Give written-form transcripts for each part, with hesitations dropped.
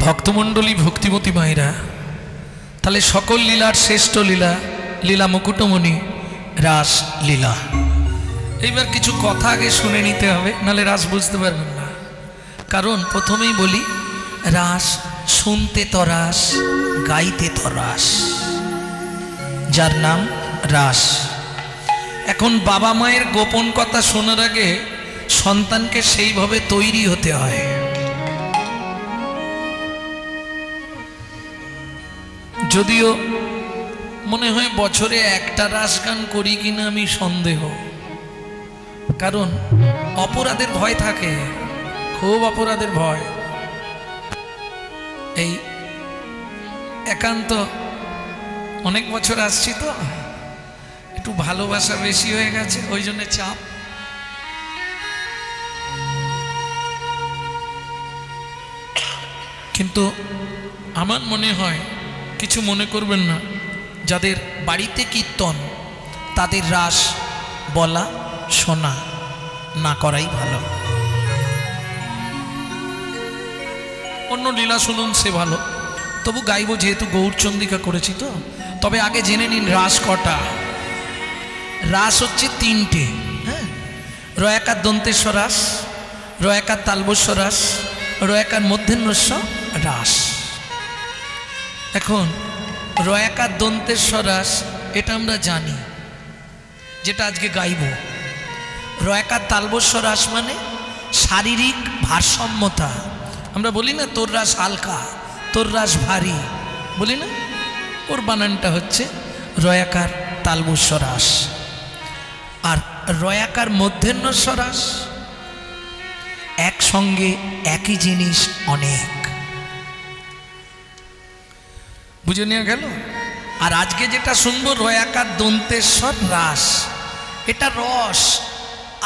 ভক্তমণ্ডলী ভক্তিমতী মায়েরা, তাহলে সকল লীলার শ্রেষ্ঠ লীলা লীলা মুকুটমণি রাস লীলা। এইবার কিছু কথা আগে শুনে নিতে হবে, নাহলে রাস বুঝতে পারবেন না। কারণ প্রথমেই বলি, রাস শুনতে তরাস, গাইতে তরাস, যার নাম রাস। এখন বাবা মায়ের গোপন কথা শোনার আগে সন্তানকে সেইভাবে তৈরি হতে হয়। যদিও মনে হয় বছরে একটা রাস গান করি কিনা আমি সন্দেহ, কারণ অপরাধের ভয় থাকে, খুব অপরাধের ভয়। এই একান্ত অনেক বছর আসছি তো, একটু ভালোবাসা বেশি হয়ে গেছে, ওই জন্য চাপ। কিন্তু আমার মনে হয়, কিছু মনে করবেন না, যাদের বাড়িতে কীর্তন তাদের রাস বলা শোনা না করাই ভালো। অন্য লীলা শুনুন, সে ভালো, তবু গাইব যেহেতু গৌরচন্দ্রিকা করেছি তো। তবে আগে জেনে নিন রাস কটা। রাস হচ্ছে তিনটে, হ্যাঁ। রয়াকার দন্তেশ্বর রাস, রয়াকার তালবস্য রাস, রয়াকার মূর্ধন্যস্ব রাস। এখন রয়াকার দন্তেশ্বর রাস এটা আমরা জানি, যেটা আজকে গাইব। রয়াকার তালবস্য রাস মানে শারীরিক ভারসাম্যতা। আমরা বলি না তোর রাস হালকা, তোর রাস ভারী, বলি না, ওর বানানটা হচ্ছে রয়াকার তালবস্য রাস। আর রয়াকার মূর্ধন্যস্ব রাস একসঙ্গে একই জিনিস অনেক, বুঝে নেওয়া গেল। আর আজকে যেটা শুনবো রয়াকার দন্তেশ্বর রাস, এটা রস,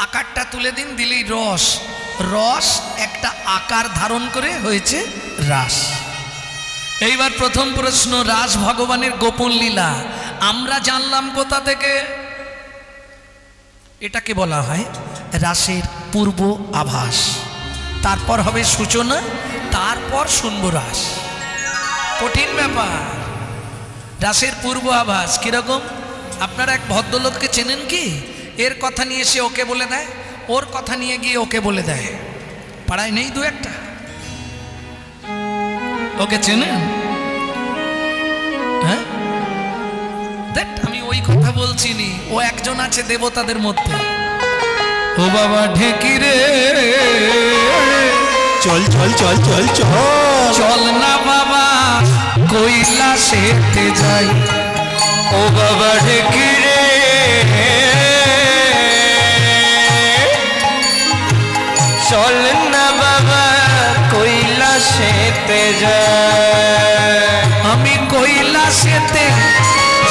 আকারটা তুলে দিন, দিলেই রস। রস একটা আকার ধারণ করে হয়েছে রাস। এইবার প্রথম প্রশ্ন, রাস ভগবানের গোপন লীলা আমরা জানলাম কোথা থেকে? এটাকে বলা হয় রাসের পূর্ব আভাস। তারপর হবে সূচনা, তারপর শুনবো রাস। কঠিন ব্যাপার। রাসের পূর্ব আভাস কিরকম? আপনারা এক ভদ্রলোককে চেনেন কি? এর কথা নিয়ে সে ওকে বলে দেয়, ওর কথা নিয়ে গিয়ে ওকে বলে দেয়। পাড়ায় নেই দু একটা? ওকে চেনেন? হ্যাঁ, দেখ আমি ওই কথা বলছি নি, ও একজন আছে দেবতাদের মধ্যে। ও বাবা ঢেকি রে, চল চল চল চল চল চল না বাবা কৈলাসেতে যাই। ও বাবা ঢেকি রে, চল না বাবা কৈলাসেতে যাই। আমি কৈলাসেতে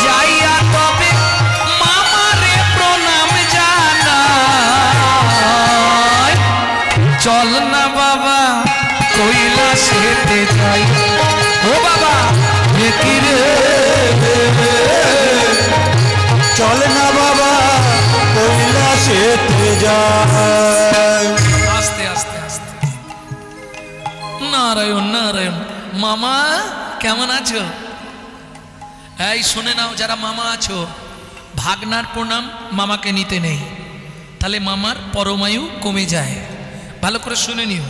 যাইয়া তবে মামারে প্রণাম জানাই। চল না বাবা কৈলাসেতে যাই। ও বাবা ঢেকি রে, চল না বাবা কৈলাসেতে যাই। আস্তে আস্তে আস্তে, নারায়ণ নারায়ণ। মামা কেমন আছো? এই শুনে নাও, যারা মামা আছো, ভাগনার প্রণাম মামাকে নিতে নেই, তাহলে মামার পরমায়ু কমে যায়। ভালো করে শুনে নিও,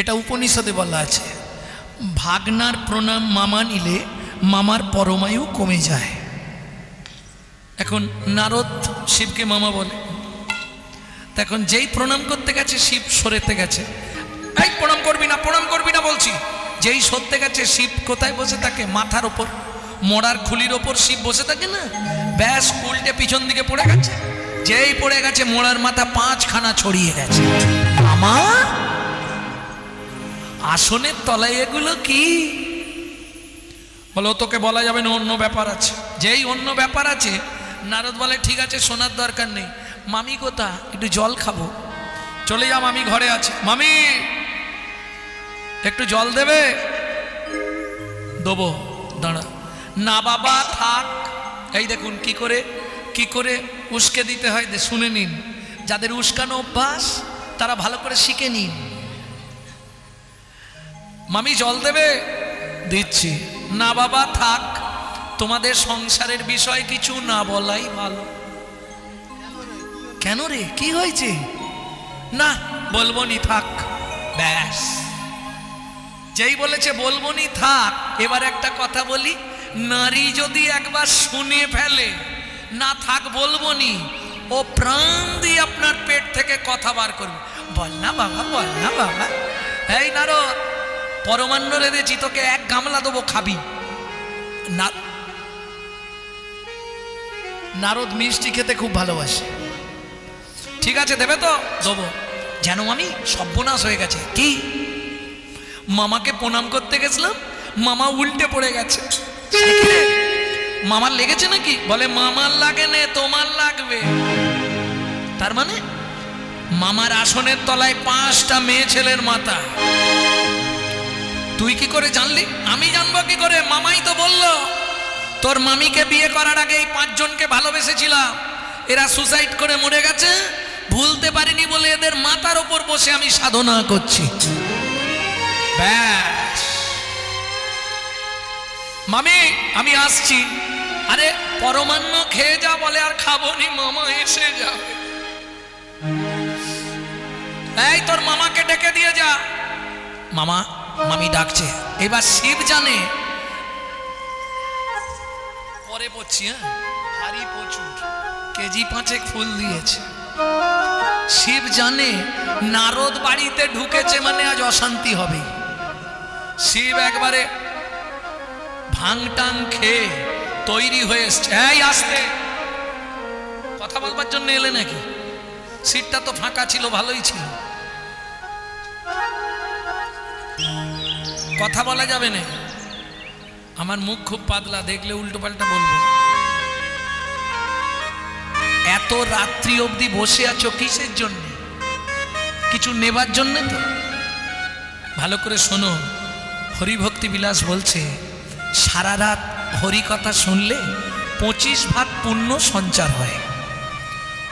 এটা উপনিষদে বলা আছে, ভাগনার প্রণাম মামা নিলে মামার পরমায়ু কমে যায়। এখন নারদ শিবকে মামা বলে, এখন যেই প্রণাম করতে গেছে শিব সরেতে গেছে। এই প্রণাম করবি না, প্রণাম করবি না বলছি। যেই সরতে গেছে শিব কোথায় বসে থাকে? মাথার ওপর, মোড়ার খুলির ওপর শিব বসে থাকে না, ব্যাস উল্টে পিছন দিকে পড়ে গেছে। যেই পড়ে গেছে মোড়ার মাথা 5খানা ছড়িয়ে গেছে। মামা আসনের তলায় এগুলো কি? বলো তোকে বলা যাবে না, অন্য ব্যাপার আছে। যেই অন্য ব্যাপার আছে, নারদ বলে ঠিক আছে শোনার দরকার নেই। মামি কোথা? একটু জল খাবো। চলে যা, মামি ঘরে আছে। মামি একটু জল দেবে? দেবো, দাঁড়া। না বাবা থাক। এই দেখুন কি করে উস্কে দিতে হয়, শুনে নিন। যাদের উস্কানো অভ্যাস তারা ভালো করে শিখে নিন। মামি জল দেবে? দিচ্ছি। না বাবা থাক, তোমাদের সংসারের বিষয় কিছু না বলাই ভালো। কেন রে, কি হয়েছে? না বলবো নি, থাক। ব্যাস, যেই বলেছে বলবো নি থাক। এবার একটা কথা বলি, নারী যদি একবার শুনে ফেলে না থাক বলবো নি, ও প্রাণ দিয়ে আপনার পেট থেকে কথা বার করবে। বল না বাবা, বল না বাবা। এই নারদ, পরমান্ন রেঁধেছি, তোকে এক গামলা দেবো, খাবি না? নারদ মিষ্টি খেতে খুব ভালোবাসে। ঠিক আছে দেবে তো? দেবো। যেন আমি সর্বনাশ হয়ে গেছে। কি? মামাকে প্রণাম করতে গেছিলাম, মামা উল্টে পড়ে গেছে। মামার লেগেছে নাকি? বলে মামার লাগে নে, তোমার লাগবে। তার মানে মামার আসনের তলায় 5টা মেয়ে ছেলের মাথা। তুই কি করে জানলি? আমি জানবো কি করে? মামাই তো বললো তোর মামিকে বিয়ে করার আগে এই 5 জনকে ভালোবেসেছিলাম, এরা সুসাইড করে মরে গেছে, ভুলতে পারিনি বলে এদের মাথার ওপর বসে আমি সাধনা করছি। ব্যাস। মামি আমি আসছি। আরে পরমান্ন খেয়ে যা বলে, আর খাবো নি, মামা এসে যাবে। এই তোর মামাকে ডেকে দিয়ে যা। মামা, মামি ডাকছে। এবার শিব জানে, পরে পড়ছি, হ্যাঁ ভারী প্রচুর, কেজি 5 ফুল দিয়েছে। শিব জানে নারদ বাড়িতে ঢুকেছে মানে আজ অশান্তি হবে। শিব একবারে ভাঙটাং খেয়ে তৈরি হয়ে এসছে। এই আসতে, কথা বলবার জন্য এলে নাকি? সিটটা তো ফাঁকা ছিল, ভালোই ছিল। কথা বলা যাবে না, আমার মুখ খুব পাতলা, দেখলে উল্টো পাল্টা বলবো। এত রাত্রি অবধি বসে আছো কিসের জন্য? কিছু নেবার জন্য তো? ভালো করে শোনো, হরিভক্তি বিলাস বলছে সারা রাত হরি কথা শুনলে 25 ভাগ পুণ্য সঞ্চার হয়।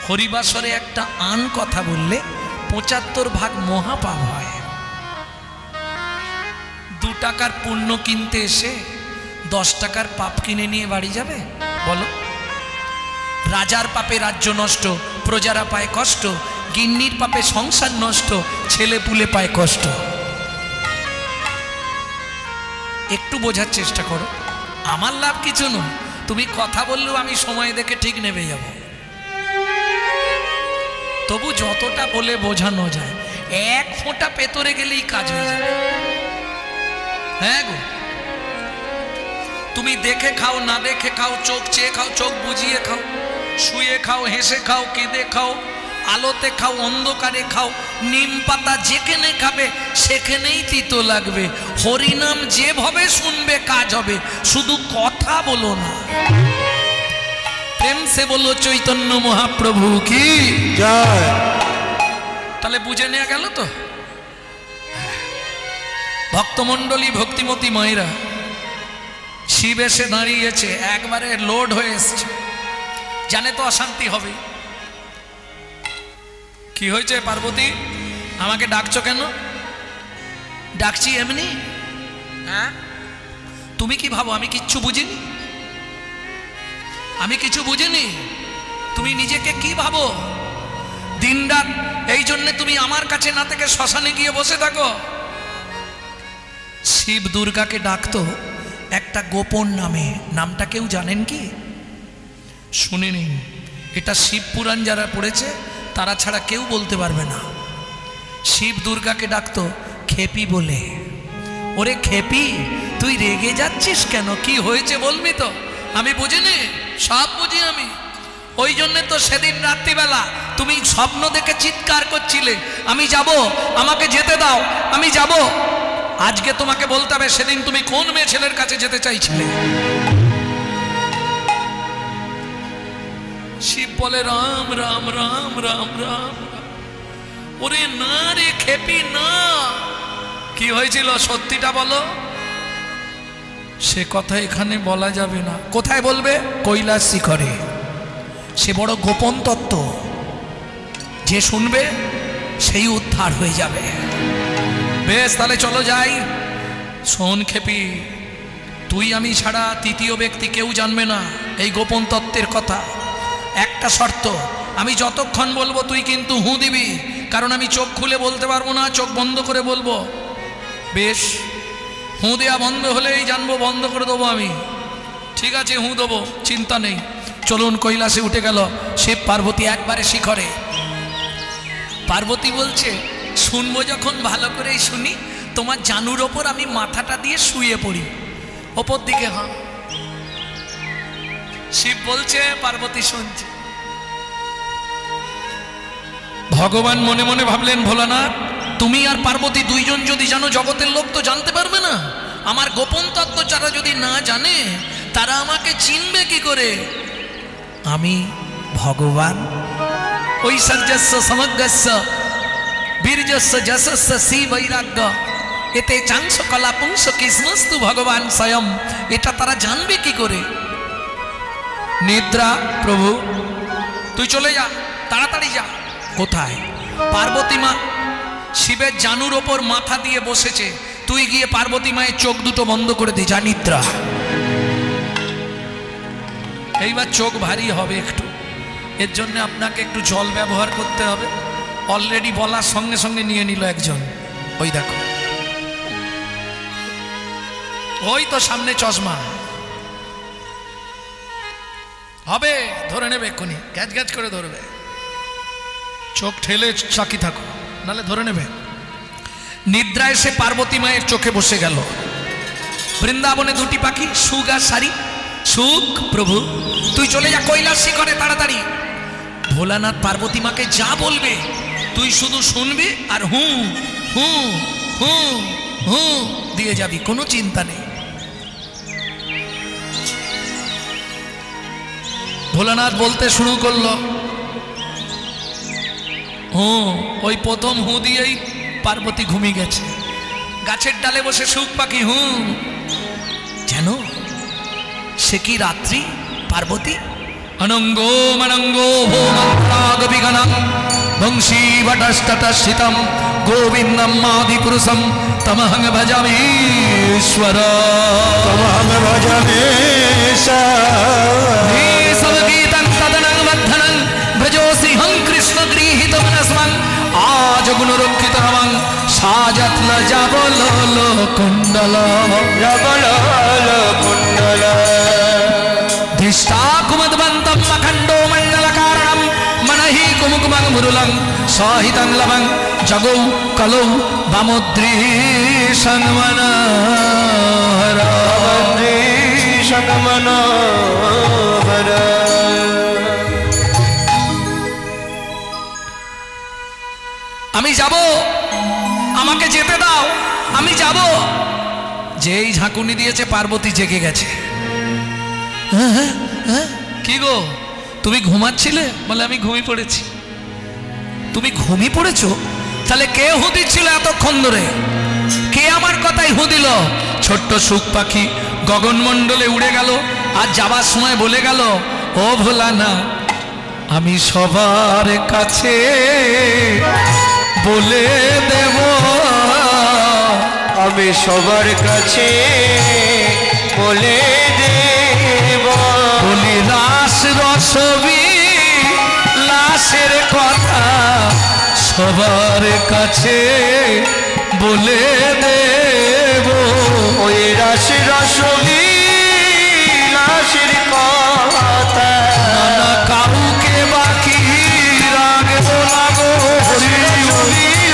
হরিবাসরে একটা আন কথা বললে 75 ভাগ মহাপাপ হয়। 2 টাকার পুণ্য কিনতে এসে 10 টাকার পাপ কিনে নিয়ে বাড়ি যাবে? বলো। রাজার পাপে রাজ্য নষ্ট, প্রজারা পায় কষ্ট, গিন্নির পাপে সংসার নষ্ট, ছেলে পুলে পায় কষ্ট। একটু বোঝার চেষ্টা করো, আমার লাভ কিছু নয়। তুমি কথা বললেও আমি সময় দেখে ঠিক নেমে যাব। তবু যতটা বলে বোঝানো যায়, 1 ফোঁটা পেতরে গেলেই কাজ হয়ে যাবে। হ্যাঁ গো, তুমি দেখে খাও, না দেখে খাও, চোখ চেয়ে খাও, চোখ বুঝিয়ে খাও, শুয়ে খাও, হেসে খাও, কেঁদে খাও, আলোতে খাও, অন্ধকারে খাও, নিম পাতা যেখানে খাবে সেখানেই তিতো লাগবে। হরিনাম যেভাবে শুনবে কাজ হবে, শুধু কথা বলো না। প্রেম সে বলো চৈতন্য মহাপ্রভু কি জয়। তাহলে বুঝে নেওয়া গেল তো? ভক্তমণ্ডলী, ভক্তিমতী মায়েরা, শিব এসে দাঁড়িয়েছে, একবারে লোড হয়ে এসছে, জানে তো অশান্তি হবে। কি হয়েছে পার্বতী, আমাকে ডাকছো কেন? ডাকছি এমনি। হ্যাঁ, তুমি কি ভাবো আমি কিচ্ছু বুঝিনি? আমি কিছু বুঝিনি? তুমি নিজেকে কি ভাবো? দিনরাত এই জন্য তুমি আমার কাছে না থেকে শ্মশানে গিয়ে বসে থাকো। শিব দুর্গাকে ডাকতো একটা গোপন নামে। নামটা কেউ জানেন কি? শুনে নিন, এটা শিব পুরাণ যারা পড়েছে তারা ছাড়া কেউ বলতে পারবে না। শিব দুর্গাকে ডাকতো খেপি বলে। ওরে খেপি, তুই রেগে যাচ্ছিস কেন? কি হয়েছে বলবি তো? আমি বুঝিনি, সব বুঝি আমি। ওই জন্য তো সেদিন রাত্রিবেলা তুমি স্বপ্ন দেখে চিৎকার করছিলে, আমি যাব, আমাকে যেতে দাও, আমি যাব। আজকে তোমাকে বলতে হবে সেদিন তুমি কোন মেয়ে ছেলের কাছে যেতে চাইছিলে। শিব বলে রাম রাম রাম রাম রাম। ওরে না রে খেপি না। কি হয়েছিল সত্যিটা বলো। সে কথা এখানে বলা যাবে না। কোথায় বলবে? কৈলাস শিখরে। সে বড় গোপন তত্ত্ব, যে শুনবে সেই উদ্ধার হয়ে যাবে। বেশ, তাহলে চলো যাই। শোন খেপি, তুই আমি ছাড়া তৃতীয় ব্যক্তি কেউ জানবে না এই গোপন তত্ত্বের কথা। একটা শর্ত, আমি যতক্ষণ বলবো তুই কিন্তু হু দিবি, কারণ আমি চোখ খুলে বলতে পারবো না, চোখ বন্ধ করে বলবো। বেশ, হু দেওয়া বন্ধ হলেই জানবো বন্ধ করে দেবো আমি। ঠিক আছে, হু দেবো, চিন্তা নেই। চলুন, কৈলাসে উঠে গেল শিব পার্বতী একবারে শিখরে। পার্বতী বলছে, শুনবো যখন ভালো করেই শুনি, তোমার জানুর ওপর আমি মাথাটা দিয়ে শুয়ে পড়ি, ওপর দিকে। হ্যাঁ, শিব বলছে, পার্বতী শুনছে। ভগবান মনে মনে ভাবলেন, ভোলানাথ তুমি আর পার্বতী দুইজন যদি জানো, জগতের লোক তো জানতে পারবে না। আমার গোপন তত্ত্ব যারা যদি না জানে, তারা আমাকে চিনবে কি করে? আমি ভগবান। ঐশ্বর্যস্য সমগ্রস্য বীর্যস্য যশস্য শ্রী বৈরাগ্য এতে চাংস কলা পুংস কৃষ্ণস্তু ভগবান স্বয়ং। এটা তারা জানবে কি করে? নিদ্রা, প্রভু তুই চলে যা, তাড়াতাড়ি যা। কোথায়? পার্বতী মা শিবের জানুর ওপর মাথা দিয়ে বসেছে, তুই গিয়ে পার্বতী মায়ের চোখ দুটো বন্ধ করে দে, যা নিদ্রা। এইবার চোখ ভারী হবে একটু, এর জন্য আপনাকে একটু জল ব্যবহার করতে হবে। অলরেডি বলার সঙ্গে সঙ্গে নিয়ে নিল একজন, ওই দেখো, ওই তো সামনে চশমা হবে, ধরে নেবে এক্ষুনি, গ্যাজ গ্যাজ করে ধরবে। চোখ ঠেলে চাকি থাকো, নালে ধরে নেবে। নিদ্রা এসে পার্বতী মায়ের চোখে বসে গেল। বৃন্দাবনে দুটি পাখি, সুখ আর সারি। সুখ, প্রভু তুই চলে যা কৈলাস শিখরে তাড়াতাড়ি। ভোলানাথ পার্বতী মাকে যা বলবে তুই শুধু শুনবি আর হু হু হু হু দিয়ে যাবি, কোনো চিন্তা নেই। ভোলানাথ বলতে শুরু করলো, ওই প্রথম হু দিয়েই পার্বতী ঘুমিয়ে গেছে। গাছের ডালে বসে সুখ পাখি হু, যেন সে কি রাত্রি। পার্বতী অনঙ্গ মনঙ্গ ভোমন্ত্রাগ বিগণং বংশী বটস্ততস্থিতম গোবিন্দম আদিপুরুষম তমহং ভজামি ঈশ্বর, তমহং ভজামি সব গীতং তদনং বদ্ধনং ব্রজোসিহং কৃষ্ণ গৃহীত মনস্মং আজ গুণরক্ষিত রমং সাযত্ন যাবল কুণ্ডল যাবল কুণ্ডল ধিষ্টাকুমদ্বন্తం মখণ্ডো মণ্ডল কারণম মনহি কুমুকুমং মুরুলং সাহিতং লবং জগৌ কলৌ বামোদ্রীশং মনোহর বামোদ্রীশং মনোহর। আমি যাব, আমাকে যেতে দাও, আমি যাব। যেই ঝাঁকুনি দিয়েছে পার্বতী জেগে গেছে। কি গো, তুমি ঘুমাচ্ছিলে? বলে আমি ঘুমিয়ে পড়েছি। তুমি ঘুমিয়ে পড়েছো? তাহলে কে হু দিচ্ছিল এতক্ষণ ধরে? কে আমার কথাই হু দিল? ছোট্ট সুখ পাখি গগনমণ্ডলে উড়ে গেল, আর যাবার সময় বলে গেল, ও ভোলানা আমি সবার কাছে বলে দেব, আমি সবার কাছে বলে দেব, বলি রাস রসবি লাশের কথা সবার কাছে বলে দেব। ওই রাস রসবি লাশের কথা না কাউকে বাকি রাখবো না গো,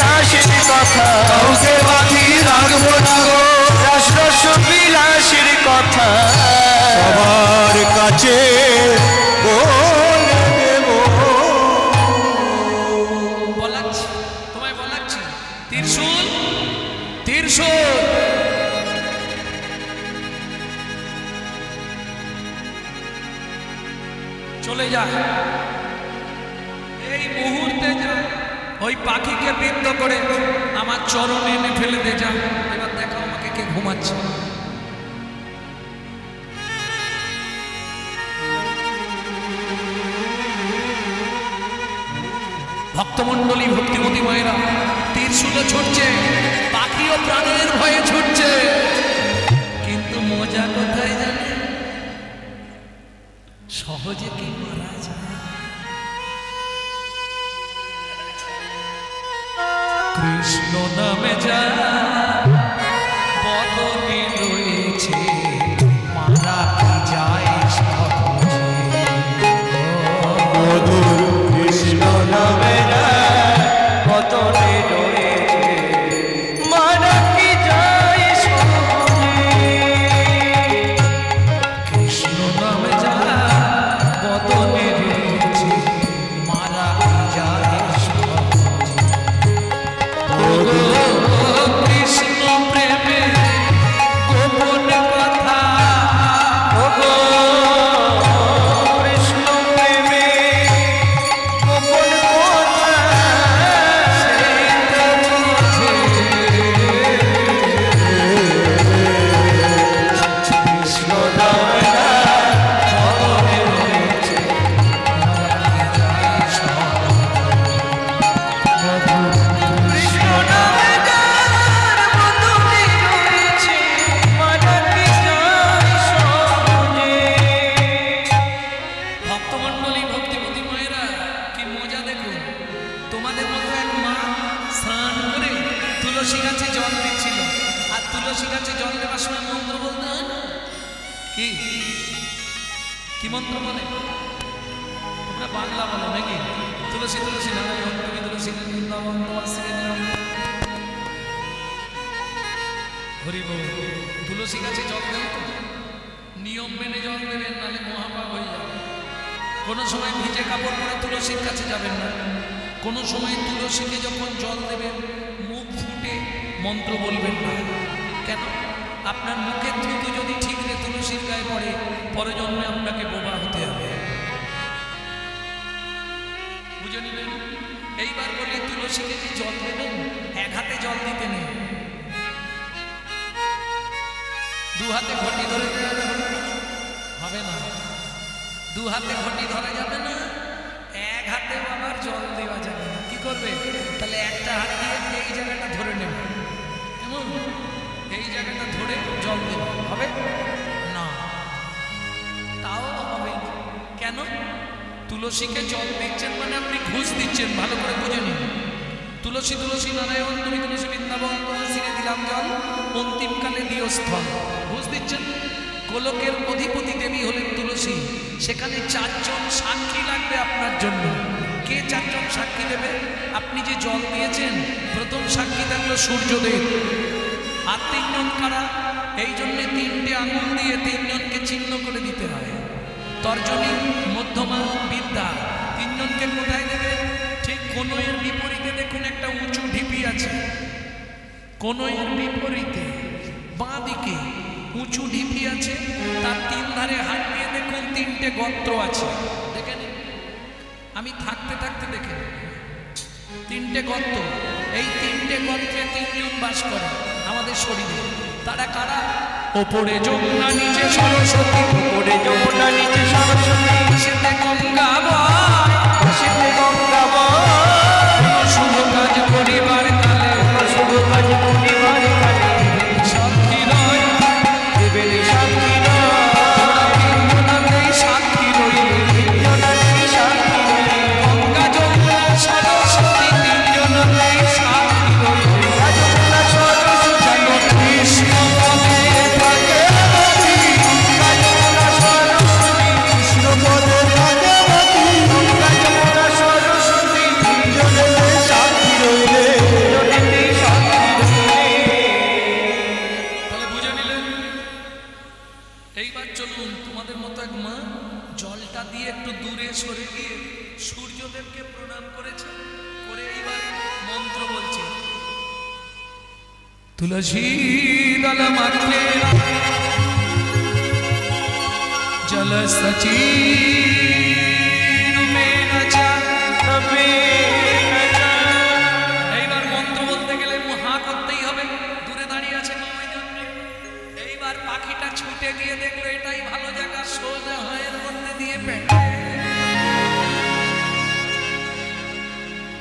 লাশের কথা কাউকে বাকি রাখবো না গো। রাস রসবি লাশের কথা সবার কাছে বলে দেব। বলাচ্ছি, তোমায় বলাচ্ছি, ত্রিশূল ত্রিশূল চলে যা, এই মুহূর্তে যা, ওই পাখিকে বিদ্ধ করে আমার চরণে এনে ফেলে দে, যা। এবার দেখো আমাকে কে ঘুমাচ্ছে। ভক্তমণ্ডলী ভক্তিমতী মায়েরা তীরশুলে ছুটছে, পাখিও প্রাণের ভয়ে ছুটছে। কৃষ্ণ নামে যা বদনে রয়েছে মারা কি যায় মধুর কৃষ্ণ নামে যা বদনে রয়েছে মারা কি যায় কৃষ্ণ নামে যা বদনে রয়েছে মারা কি যায় কৃষ্ণ প্রেমে গোপন কথা কৃষ্ণ প্রেমে গোপন কথা কৃষ্ণ নামে যা বদনে রয়েছে কৃষ্ণ নামে যা বদনে রয়েছে মারা কি যায় সহজে। ভক্তমণ্ডলী ভক্তিপতি মায়েরা কি মজা দেখুন, তোমাদের মতো এক মা স্নান করে তুলসী গাছে জল দিচ্ছিল, আর তুলসী গাছে জল দেওয়ার সময় মন্ত্র বলতে হয় না? কি কি মন্ত্র বলে? তোমরা বাংলা বলো নাকি? তুলসী তুলসী নারায়ণ তুমি তুলসী বৃন্দাবন তোমার শ্রীরাম হরি বল। তুলসী গাছে জল দেবে তো নিয়ম মেনে জল দেবেন, নাহলে মহাপাপ হয়ে যাবে। কোনো সময় ভিজে কাপড় পরে তুলসীর কাছে যাবেন না। কোনো সময় তুলসীকে যখন জল দেবেন মুখ ফুটে মন্ত্র বলবেন না। কেন? আপনার মুখের থুতু যদি ঠিকরে তুলসীর গায়ে পড়ে পরজন্মে আপনাকে বোবা হতে হবে। বুঝে নিলেন? এইবার বলি তুলসীকে যে জল দেবেন এক হাতে জল দিতে নেই, দু হাতে ঘটি ধরে দেওয়া যাবে হবে না। দু হাতে ঘটি ধরা যাবে না, এক হাতে আবার জল দেওয়া যাবে না। কি করবে? তাহলে একটা হাত দিয়ে এই জায়গাটা ধরে নেবে, কেমন এই জায়গাটা ধরে জল দেবে, হবে না? তাও হবে না। কেন? তুলসীকে জল দিচ্ছেন মানে আপনি ঘুষ দিচ্ছেন, ভালো করে বুঝে নিন। তুলসী তুলসী নারায়ণ তুমি তুলসী বৃন্দাবন তোমার সিনে দিলাম জল, অন্তিমকালে দিও স্থল। ঘুষ দিচ্ছেন। গোলকের অধিপতি দেবী হলেন তুলসী, সেখানে 4 জন সাক্ষী লাগবে আপনার জন্য। কে 4 জন সাক্ষী দেবে? আপনি যে জল দিয়েছেন প্রথম সাক্ষী থাকলো সূর্যদেব, আর 3 জন কারা? এই জন্যে 3টে আঙুল দিয়ে 3 জনকে চিহ্ন করে দিতে হয়। তর্জনী, মধ্যমা, বিদ্যা। 3 জনকে কোথায় দেবে? ঠিক কোনয়ের বিপরীতে দেখুন একটা উঁচু ঢিপি আছে, কোনয়ের বিপরীতে বাঁ দিকে উঁচু ঢিপি আছে, তার 3 ধারে হাত দিয়ে দেখুন 3টে গর্ত আছে। দেখে নিন, আমি থাকতে থাকতে দেখে 3টে গর্ত। এই 3টে গর্তে 3 জন বাস করে আমাদের শরীরে। তারা কারা? ওপরে যমুনা নিচে সরস্বতী, ওপরে যমুনা নিচে সরস্বতী, সেতে গঙ্গা বয়, সেতে গঙ্গা বয়। শুভ কাজ করিবার কালে, শুভ কাজ করিবার কালে সাক্ষী নয় দেবেন সাক্ষী নয়। তিনজনাতেই সাক্ষী রইবে, তিনজনাতেই সাক্ষী রইবে। গঙ্গা যমুনা সরস্বতী 3 জনাতেই সাক্ষী রইবে। গঙ্গা যমুনা সরস্বতী যেন কৃষ্ণ পদে থাকে মতি, গঙ্গা যমুনা সরস্বতী, কৃষ্ণ পদে থাকে মতি। গঙ্গা যমুনা সরস্বতী তিনজনেতে সাক্ষী রইলে, তিনজনেতেই সাক্ষী রইলে। তাহলে বুঝে নিলেন? এইবার চলুন, তোমাদের মতো এক মা জলটা দিয়ে একটু দূরে সরে গিয়ে সূর্যদেবকে প্রণাম করেছে, করে এইবার মন্ত্র বলছে। তুলসী দল মাত্রে জল সচী এইবার মন্ত্র বলতে গেলে হা করতেই হবে। দূরে দাঁড়িয়ে আছে মা ওই জন্য। এইবার পাখিটা ছুটে গিয়ে দেখলো এটাই ভালো জায়গা, সোজা হায়ের মধ্যে দিয়ে পেটে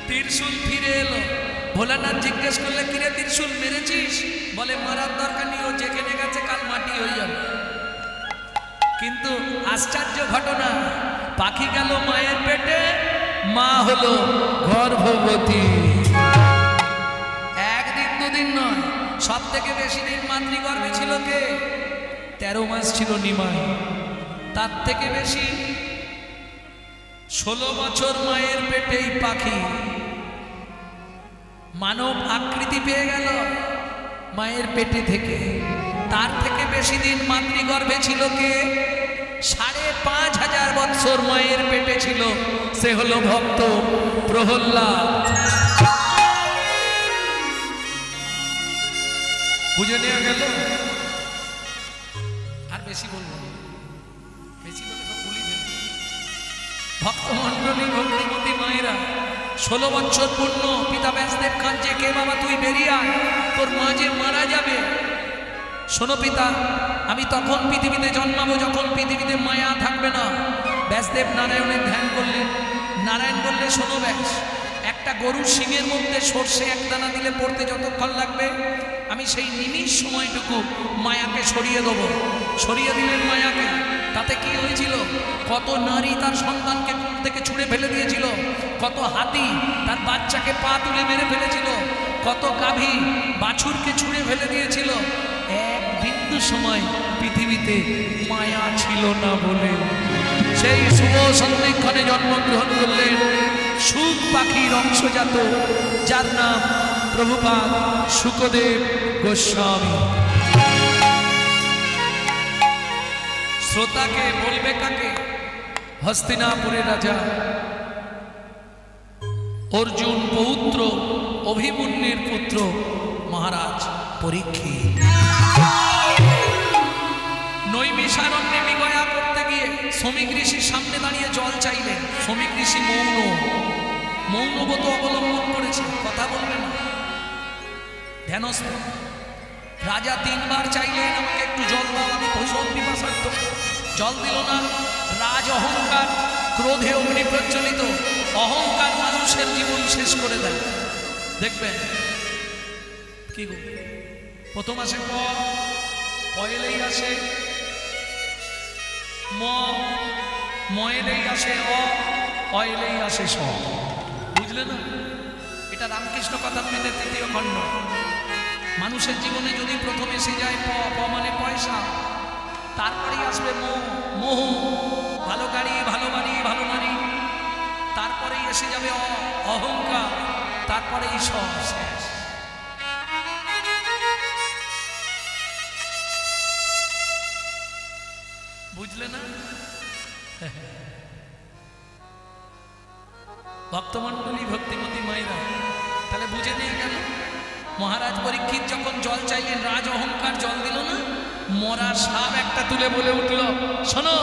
ত্রিশূল ফিরে এলো। ভোলানাথ জিজ্ঞেস করলে কিরে ত্রিশূল মেরেছিস? বলে মারার দরকার নেই, ও যেখানে গেছে কাল মাটি হয়ে যাবে। কিন্তু আশ্চর্য ঘটনা, পাখি গেল মায়ের পেটে, মা হলো গর্ভবতী। সব থেকে বেশি দিন মাতৃগর্ভে ছিল কে? 13 মাস ছিল নিমাই। তার থেকে বেশি 16 বছর মায়ের পেটেই পাখি মানব আকৃতি পেয়ে গেল মায়ের পেটে থেকে। তার থেকে বেশি দিন মাতৃগর্ভে ছিল কে? 5,500 বছর মায়ের পেটে ছিল, সে হলো ভক্ত প্রহ্লাদ। বুঝে নেওয়া গেল? আর বেশি বলবো না, বেশি বলে সব ভুলি ফেলবো। ভক্তমণ্ডলী, ভক্তিমতী মায়েরা, 16 বছর পূর্ণ পিতা ব্যাসদেব কাঁদছে, কে বাবা তুই বেরিয়ে আয়, তোর মা যে মারা যাবে। শোনো পিতা, আমি তখন পৃথিবীতে জন্মাবো যখন পৃথিবীতে মায়া থাকবে না। ব্যাসদেব নারায়ণের ধ্যান করলেন। নারায়ণ বললে, শোনো ব্যাস, একটা গরুর শিঙের মধ্যে সর্ষে এক দানা দিলে পড়তে যতক্ষণ লাগবে, আমি সেই নিমিষ সময়টুকু মায়াকে সরিয়ে দেবো। সরিয়ে দিলেন মায়াকে। তাতে কি হয়েছিল? কত নারী তার সন্তানকে কোল থেকে ছুঁড়ে ফেলে দিয়েছিল, কত হাতি তার বাচ্চাকে পা তুলে মেরে ফেলেছিল, কত গাভী বাছুরকে ছুঁড়ে ফেলে দিয়েছিল। এক বিন্দু সময় পৃথিবীতে মায়া ছিল না বলে সেই শুভ সন্ধিক্ষণে জন্মগ্রহণ করলেন সুখ পাখির অংশজাত, যার নাম প্রভুপাদ শুকদেব গোস্বামী। শ্রোতাকে বলবে কাকে? হস্তিনাপুরের রাজা অর্জুন পৌত্র অভিমন্যুর পুত্র মহারাজ পরীক্ষিত। নৈমিষারণ্যে বিগয়া করতে গিয়ে শ্রমিক ঋষির সামনে দাঁড়িয়ে জল চাইলেন। শ্রমিক ঋষি মৌনব্রত অবলম্বন করেছে, কথা বলবে না, ধ্যানস্থ। রাজা 3 বার চাইলেন, আমাকে একটু জল দাও, আমি ভীষণ পিপাসার্থ। জল দিল না। রাজ অহংকার, ক্রোধে অগ্নি প্রজ্বলিত। অহংকার মানুষের জীবন শেষ করে দেয়। দেখবেন কি গো, প্রথম আসে পয়েলেই আসে ময়েলেই আসে অয়েলেই আসে স। বুঝলে না? এটা রামকৃষ্ণ কথামৃতের 3য় খণ্ড। মানুষের জীবনে যদি প্রথম এসে যায় প মানে পয়সা, তারপরেই আসবে মোহ, ভালো গাড়ি, ভালো বাড়ি, ভালো নারী, তারপরেই এসে যাবে অহংকার, তারপরেই সব শেষ। বুঝলে না? ভক্তমণ্ডলী, ভক্তিমতী মায়েরা, তাহলে বুঝে নিয়ে গেল। মহারাজ পরীক্ষিত যখন জল চাইলেন, রাজ অহংকার জল দিল না। মরা সাপ একটা তুলে বলে উঠল, শোনো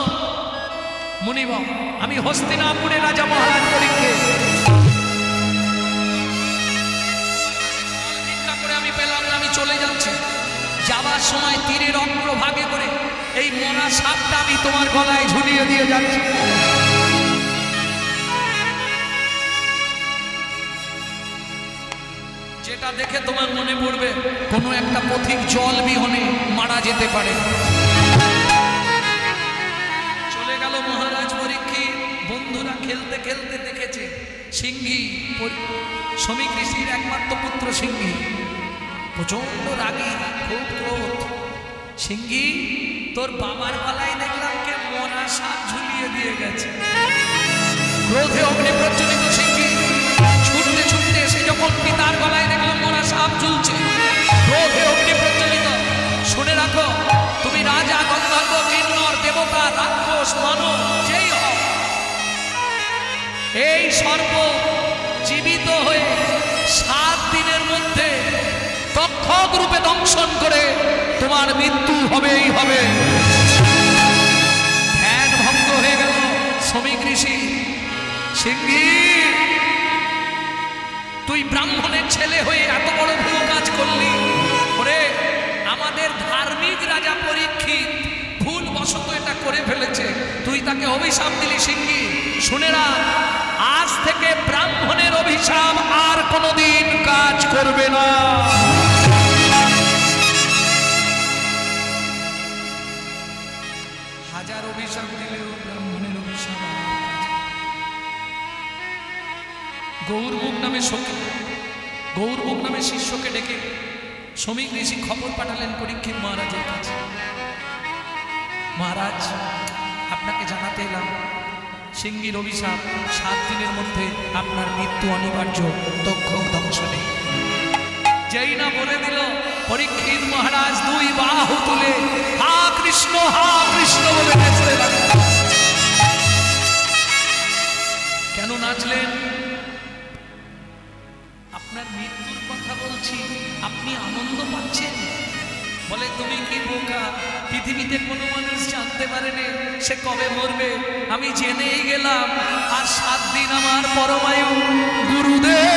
মুনিব, আমি হস্তিনাপুরে রাজা মহারাজ পরীক্ষিত, ভিক্ষা করে আমি পেলাম না, আমি চলে যাচ্ছি। যাবার সময় তীরের অগ্রভাগে করে এই মরা সাপটা আমি তোমার গলায় ঝুলিয়ে দিয়ে যাচ্ছি। যেটা দেখে তোমার মনে পড়বে কোনো একটা পথিক জল বিহনে মারা যেতে পারে। চলে গেল মহারাজ পরীক্ষিত। বন্ধুরা খেলতে খেলতে দেখেছে সিংহী, শ্রমিক ঋষির একমাত্র পুত্র সিংহী প্রচন্ড রাগী, খুব ক্রোধ। সিংহী, তোর বাবার গলায় দেখলাম কে মরা সাপ ঝুলিয়ে দিয়ে গেছে। ক্রোধে অগ্নি প্রজ্বলিত সিংহী ছুটতে ছুটতে এসে যখন পিতার গলায় দেখলাম মরা সাপ ঝুলছে, ক্রোধে অগ্নি প্রজ্বলিত। শুনে রাখো, তুমি রাজা, গন্ধর্ব, কিন্নর, দেবতা, রাক্ষস, মানব যেই হও, এই সর্প জীবিত হয়ে 7 দিনের মধ্যে তক্ষক রূপে দংশন করে তোমার মৃত্যু হবেই হবে। ধ্যান ভঙ্গ হয়ে গেল শ্রমিক ঋষি। সিংহী, তুই ব্রাহ্মণের ছেলে হয়ে এত বড় ভুল কাজ করলি। ওরে, আমাদের ধার্মিক রাজা পরীক্ষিত ভুল বশত এটা করে ফেলেছে, তুই তাকে অভিশাপ দিলি। সিংহী, শুনে রাখ, আজ থেকে ব্রাহ্মণের অভিশাপ আর কোনোদিন কাজ করবে না। হাজার অভিশাপ দিলেও ব্রাহ্মণের অভিশাপ। গৌরমুখ নামে শিষ্যকে ডেকে সমীক ঋষি খবর পাঠালেন পরীক্ষিত মহারাজের কাছে, মহারাজ আপনাকে জানাতে এলাম সিংহীর অভিশাপ, 7 দিনের মধ্যে আপনার মৃত্যু অনিবার্য, দক্ষ ধ্বংস নেই। যেই না বলে দিল পরীক্ষিত মহারাজ 2 বাহু তুলে হা কৃষ্ণ বলে নেচতে লাগলেন। কেন নাচলেন? আপনার মৃত্যুর কথা বলছি, আপনি আনন্দ পাচ্ছেন। বলে তুমি কি বোকা, পৃথিবীতে কোনো মানুষ জানতে পারেনি সে কবে মরবে, আমি জেনেই গেলাম। আর 7 দিন আমার পরমায়ু গুরুদেব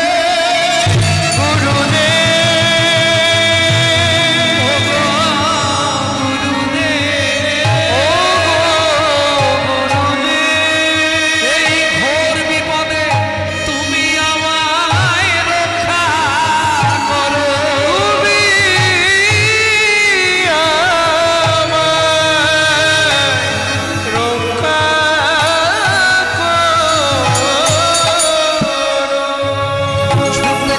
এই ঘোর বিপদে তুমি আমায় রক্ষা করো।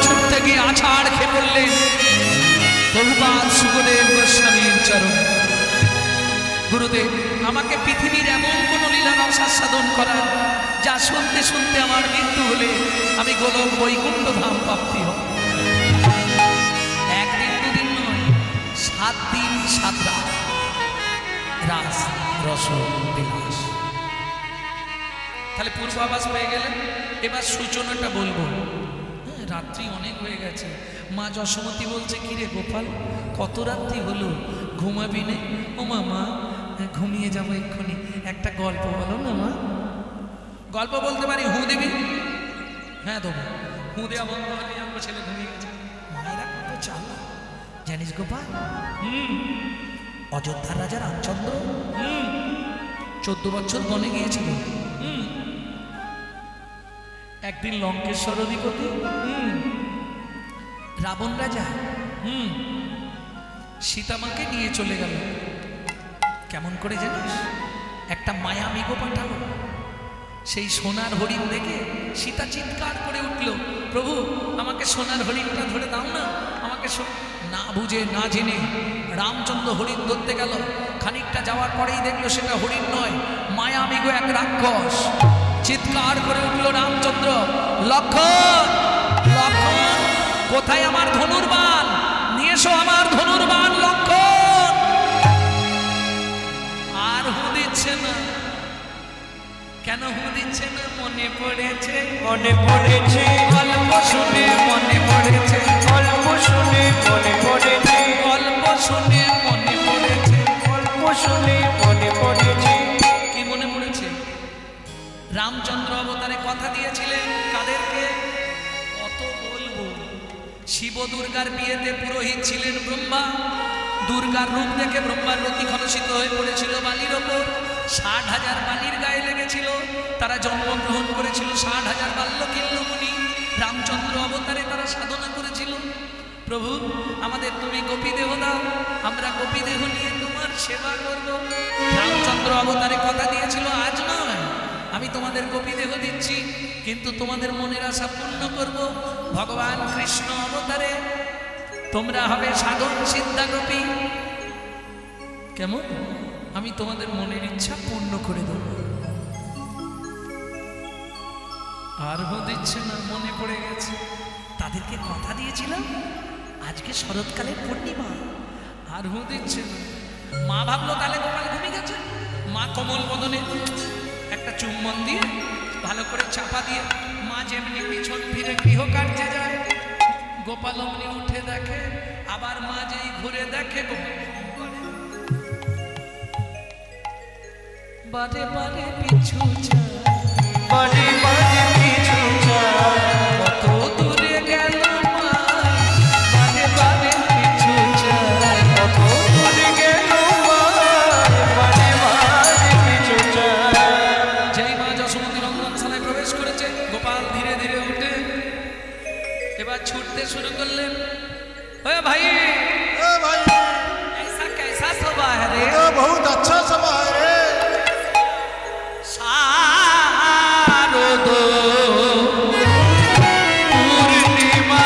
ছুটতে গিয়ে আছাড় খেয়ে পড়লেন প্রভুপাদ সুখদেব গোস্বামীর চরণ। গুরুদেব, আমাকে পৃথিবীর এমন কোন লীলা আস্বাদন করার যা শুনতে শুনতে আমার মৃত্যু হলে আমি গোলক বৈকুণ্ঠ ধাম প্রাপ্তি হব। 1 দিন 2 দিন নয়, 7 দিন 7 রাত রাস রস বিলাস। তাহলে পূর্বাভাস পেয়ে গেলেন। এবার সূচনাটা বলবো। রাত্রি অনেক হয়ে গেছে। মা যশোমতী বলছে, কিরে গোপাল, কত রাত্রি হলো, ঘুমাবি নে? ও মা, ঘুমিয়ে যাবো এক্ষুনি, একটা গল্প বলো না মা। গল্প বলতে পারি, হু দিবি? হ্যাঁ দেবো। হু দেওয়া বন্ধ হলে আমার ছেলে ঘুমিয়ে গেছে। মায়েরা কত চালা জানিস গোপাল? অযোধ্যার রাজা রামচন্দ্র 14 বছর বনে গিয়েছিল। একদিন লঙ্কেশ্বর অধিপতি রাবণ রাজা সীতামাকে নিয়ে চলে গেল। কেমন করে জানিস? একটা মায়া মৃগ পাঠালো। সেই সোনার হরিণ দেখে সীতা চিৎকার করে উঠল, প্রভু আমাকে সোনার হরিণটা ধরে দাও না, আমাকে। না বুঝে না জেনে রামচন্দ্র হরিণ ধরতে গেল। খানিকটা যাওয়ার পরেই দেখলো সেটা হরিণ নয়, মায়া মৃগ এক রাক্ষস। চিৎকার করে উঠল রামচন্দ্র, লক্ষণ লক্ষণ, কোথায় আমার ধনুর্বাণ? নিয়ে এসো আমার ধনুর্বাণ লক্ষণ। আর হু দিচ্ছে না। কেন হু দিচ্ছে না? মনে পড়েছে মনে পড়েছে গল্প শুনে, মনে পড়েছে গল্প শুনে, মনে পড়েছে গল্প শুনে, মনে পড়েছে গল্প শুনে, মনে পড়েছে। কি মনে পড়েছে? রামচন্দ্র অবতারে কথা দিয়েছিলেন কাদেরকে? কত বলবো। শিব দুর্গার বিয়েতে পুরোহিত ছিলেন ব্রহ্মা। দুর্গার রূপ দেখে ব্রহ্মার রতি খলসিত হয়ে পড়েছিল বালির ওপর। 60,000 বালির গায়ে লেগেছিল। তারা জন্মগ্রহণ করেছিল 60,000 বাল্যকিল্য মুনি। রামচন্দ্র অবতারে তারা সাধনা করেছিল, প্রভু আমাদের তুমি গোপী দেহ দাও, আমরা গোপী দেহ নিয়ে তোমার সেবা করব। রামচন্দ্র অবতারে কথা দিয়েছিল, আজ নয় আমি তোমাদের গোপী দেহ দিচ্ছি, কিন্তু তোমাদের মনের আশা পূর্ণ করব। ভগবান কৃষ্ণ অবতারে তোমরা হবে সাধন সিদ্ধা গোপী। কেমন? আমি তোমাদের মনের ইচ্ছা পূর্ণ করে দেব। আর দিচ্ছে না, মনে পড়ে গেছে। তাদেরকে কথা দিয়েছিলাম আজকে শরৎকালের পূর্ণিমা, আর দিচ্ছে না। মা ভাবলো তাহলে গোপাল ঘুমিয়ে গেছে। মা কোমল বদনে একটা চুম্বন দিয়ে ভালো করে চাপা দিয়ে, মা যেমনি পিছন ফিরে গৃহকার্যে যায়, গোপাল অমনি উঠে দেখে। আবার মা যেই ঘুরে দেখে, বারে বারে পিছু যায়, বারে বারে পিছু যায়, কত দূরে গেল মা, বারে বারে পিছু যায়, কত দূরে গেল মা, বারে বারে পিছু যায়। যেই মা যশোমতী রঙ্গনশালায় প্রবেশ করেছে, গোপাল ধীরে ধীরে উঠে এবার ছুটতে শুরু করলেন। ওए भाई, ए भाई, ऐसा कैसा सभा है रे? ये बहुत अच्छा सभा है रे। शारद पूर्णिमा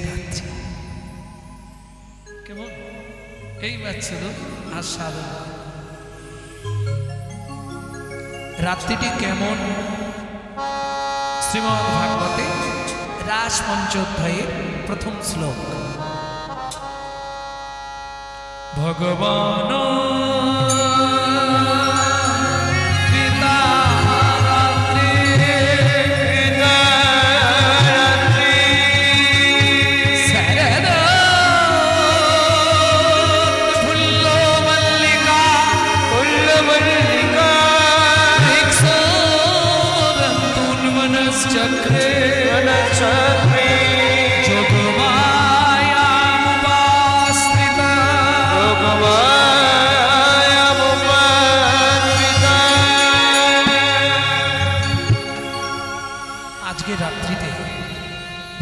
রাত্রি। কেমন এই বাচ্চা তো আস্বাদন। রাত্রিটি কেমন? শ্রীমদ্ ভাগবতে রাস পঞ্চোধ্যায়ের প্রথম শ্লোক। ভগবান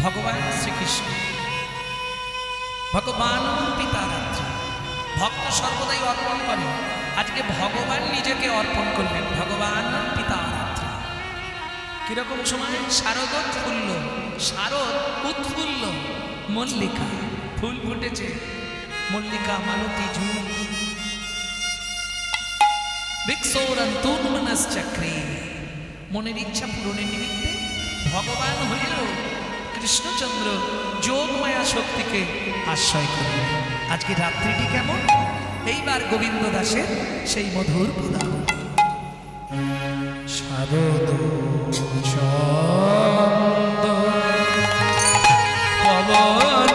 ভগবান শ্রীকৃষ্ণ, ভগবান পিতা রাত্রি। ভক্ত সর্বদাই অর্পণ করে, আজকে ভগবান নিজেকে অর্পণ করলেন। ভগবান পিতা রাত্রি কিরকম সময়? শারদোৎফুল্ল, শারদ উৎফুল্ল, মল্লিকা ফুল ফুটেছে, মল্লিকা মালতী ঝুল, বিক্ষোরন্তূর্মনশ্চক্রে। মনের ইচ্ছা পূরণের নিমিত্তে ভগবান হলেও কৃষ্ণচন্দ্র যোগমায়া শক্তিকে আশ্রয় করলেন। আজকে রাত্রিটি কেমন? এইবার গোবিন্দ দাসের সেই মধুর প্রদান। শারদ ছন্দ পবন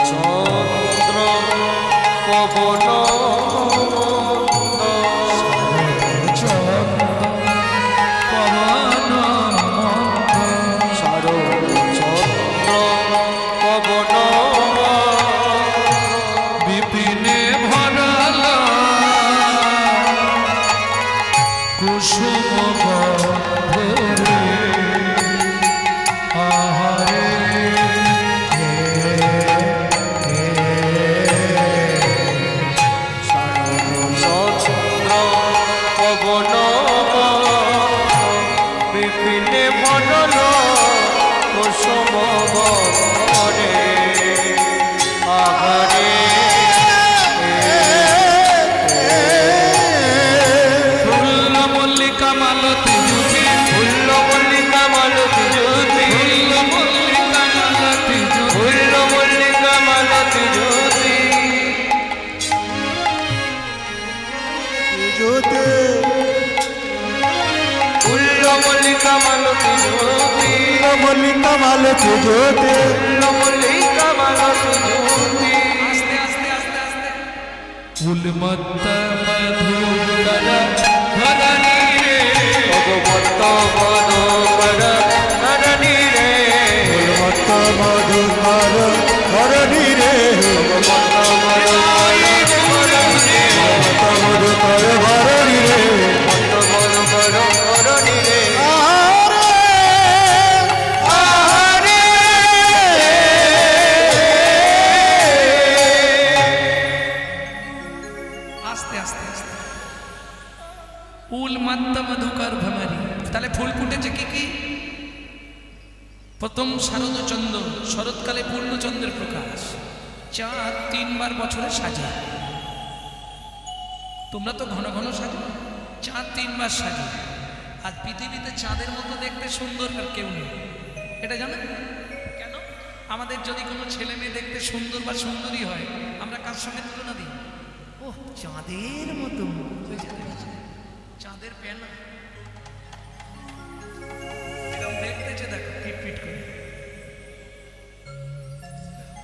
চন্দ্র পবন মল্লিকা মালতী জ্যোতি, মল্লিকা মালতী জ্যোতি। আস্তে আস্তে আস্তে আস্তে। উলমত্ত মধুকর ধরণী রে, ভগবন্ত মধুকর ধরণী রে, উলমত্ত মধুকর ধরণী রে, ভগবন্ত মধুকর ধরণী রে, মধুকর ধরণী রে। মধুকর ভ্রমরী। তাহলে ফুল ফুটেছে কি কি? প্রথম শারদচন্দ্র, শরৎকালে পূর্ণচন্দ্রের প্রকাশ। চাঁদ 3 বার বছরে সাজে। তোমরা তো ঘন ঘন সাজো, চাঁদ 3 বার সাজে। আর পৃথিবীতে চাঁদের মতো দেখতে সুন্দর আর কেউ নেই, এটা জানেন কেন? আমাদের যদি কোনো ছেলে মেয়ে দেখতে সুন্দর বা সুন্দরী হয়, আমরা কার সঙ্গে তুলনা দিই? ও চাঁদের মতো, চাঁদের পেনা দেখতেছে, দেখো পিট করে।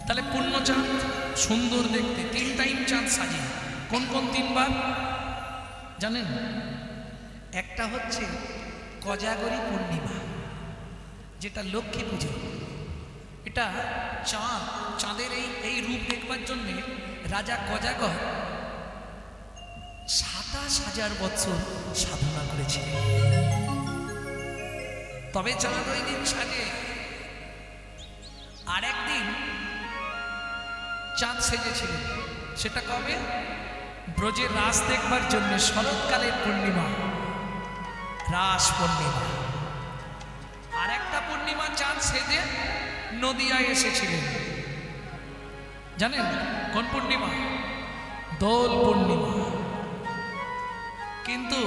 তাহলে পূর্ণ চাঁদ সুন্দর দেখতে, 3 টাইম চাঁদ সাজে। কোন কোন 3 বার জানেন? একটা হচ্ছে কোজাগরী পূর্ণিমা, যেটা লক্ষ্মী পুজো। এটা চাঁদের এই রূপ দেখবার জন্য রাজা কোজাগর 27,000 বছর সাধনা করেছিলেন, তবে চাঁদ ওই দিন সাজে। আর একদিন চাঁদ সেজেছিলেন, সেটা কবে? ব্রজের রাস দেখবার জন্য শরৎকালের পূর্ণিমা, রাস পূর্ণিমা। আর একটা পূর্ণিমা সেজে নদিয়ায় এসেছিলেন। জানেন কোন পূর্ণিমা? দোল পূর্ণিমা। কিন্তু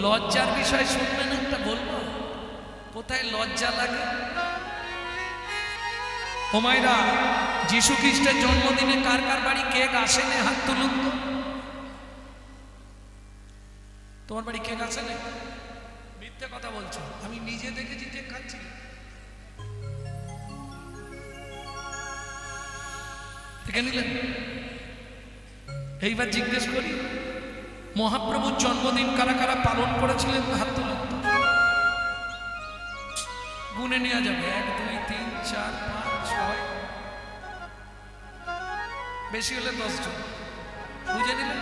লজ্জার বিষয় শুনবেন একটা বলবো, কোথায় লজ্জা লাগে? ও মায়েরা, যীশু খ্রিস্টের জন্মদিনে কার কার বাড়ি কেক আসেনে? হাত তুলুন তো। তোমার বাড়ি কেক আসেনে? মিথ্যে কথা বলছো, আমি নিজে দেখেছি কেক খাচ্ছি। দেখে নিলেন? এইবার জিজ্ঞেস করি, মহাপ্রভুর জন্মদিন কারা কারা পালন করেছিলেন? হাত তুলুন। গুনে নেওয়া যাবে, 1 2 3 4 5 6, বেশি হলে 10 জন। বুঝে নিলেন?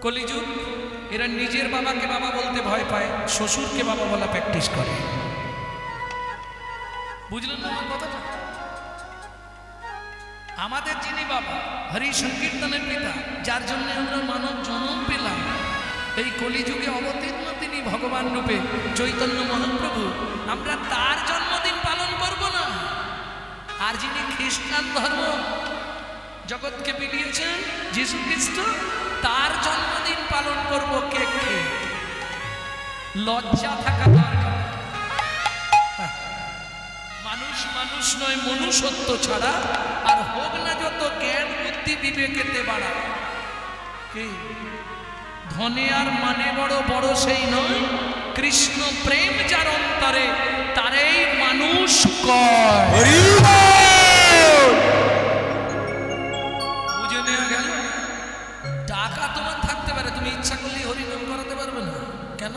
কলিযুগ, এরা নিজের বাবাকে বাবা বলতে ভয় পায়, শ্বশুরকে বাবা বলা প্র্যাকটিস করে। বুঝলেন না আমার কথাটা? আমাদের যিনি বাবা, হরি সংকীর্তনের পিতা, যার জন্য আমরা মানব জন্ম পেলাম, এই কলিযুগে অবতীর্ণ তিনি ভগবান রূপে চৈতন্য মহাপ্রভু, আমরা তার জন্মদিন পালন করব না? আর যিনি খ্রিস্টান ধর্ম জগৎকে বিলিয়েছেন, যীশু খ্রিস্ট, তার জন্মদিন পালন করব কেক খেয়ে। লজ্জা থাকা দরকার। মানুষ মানুষ নয়, মনুষ্যত্ব ছাড়া আর হোক না যত জ্ঞান বুদ্ধি বিবেকেতে বাড়া। কি ধনে আর মানে বড়, বড় সেই নয়, কৃষ্ণ প্রেম যার অন্তরে তারেই মানুষ কয়। বুঝে নেওয়া গেল? টাকা তোমার থাকতে পারে, তুমি ইচ্ছা করলে হরিনাম করাতে পারবে না। কেন?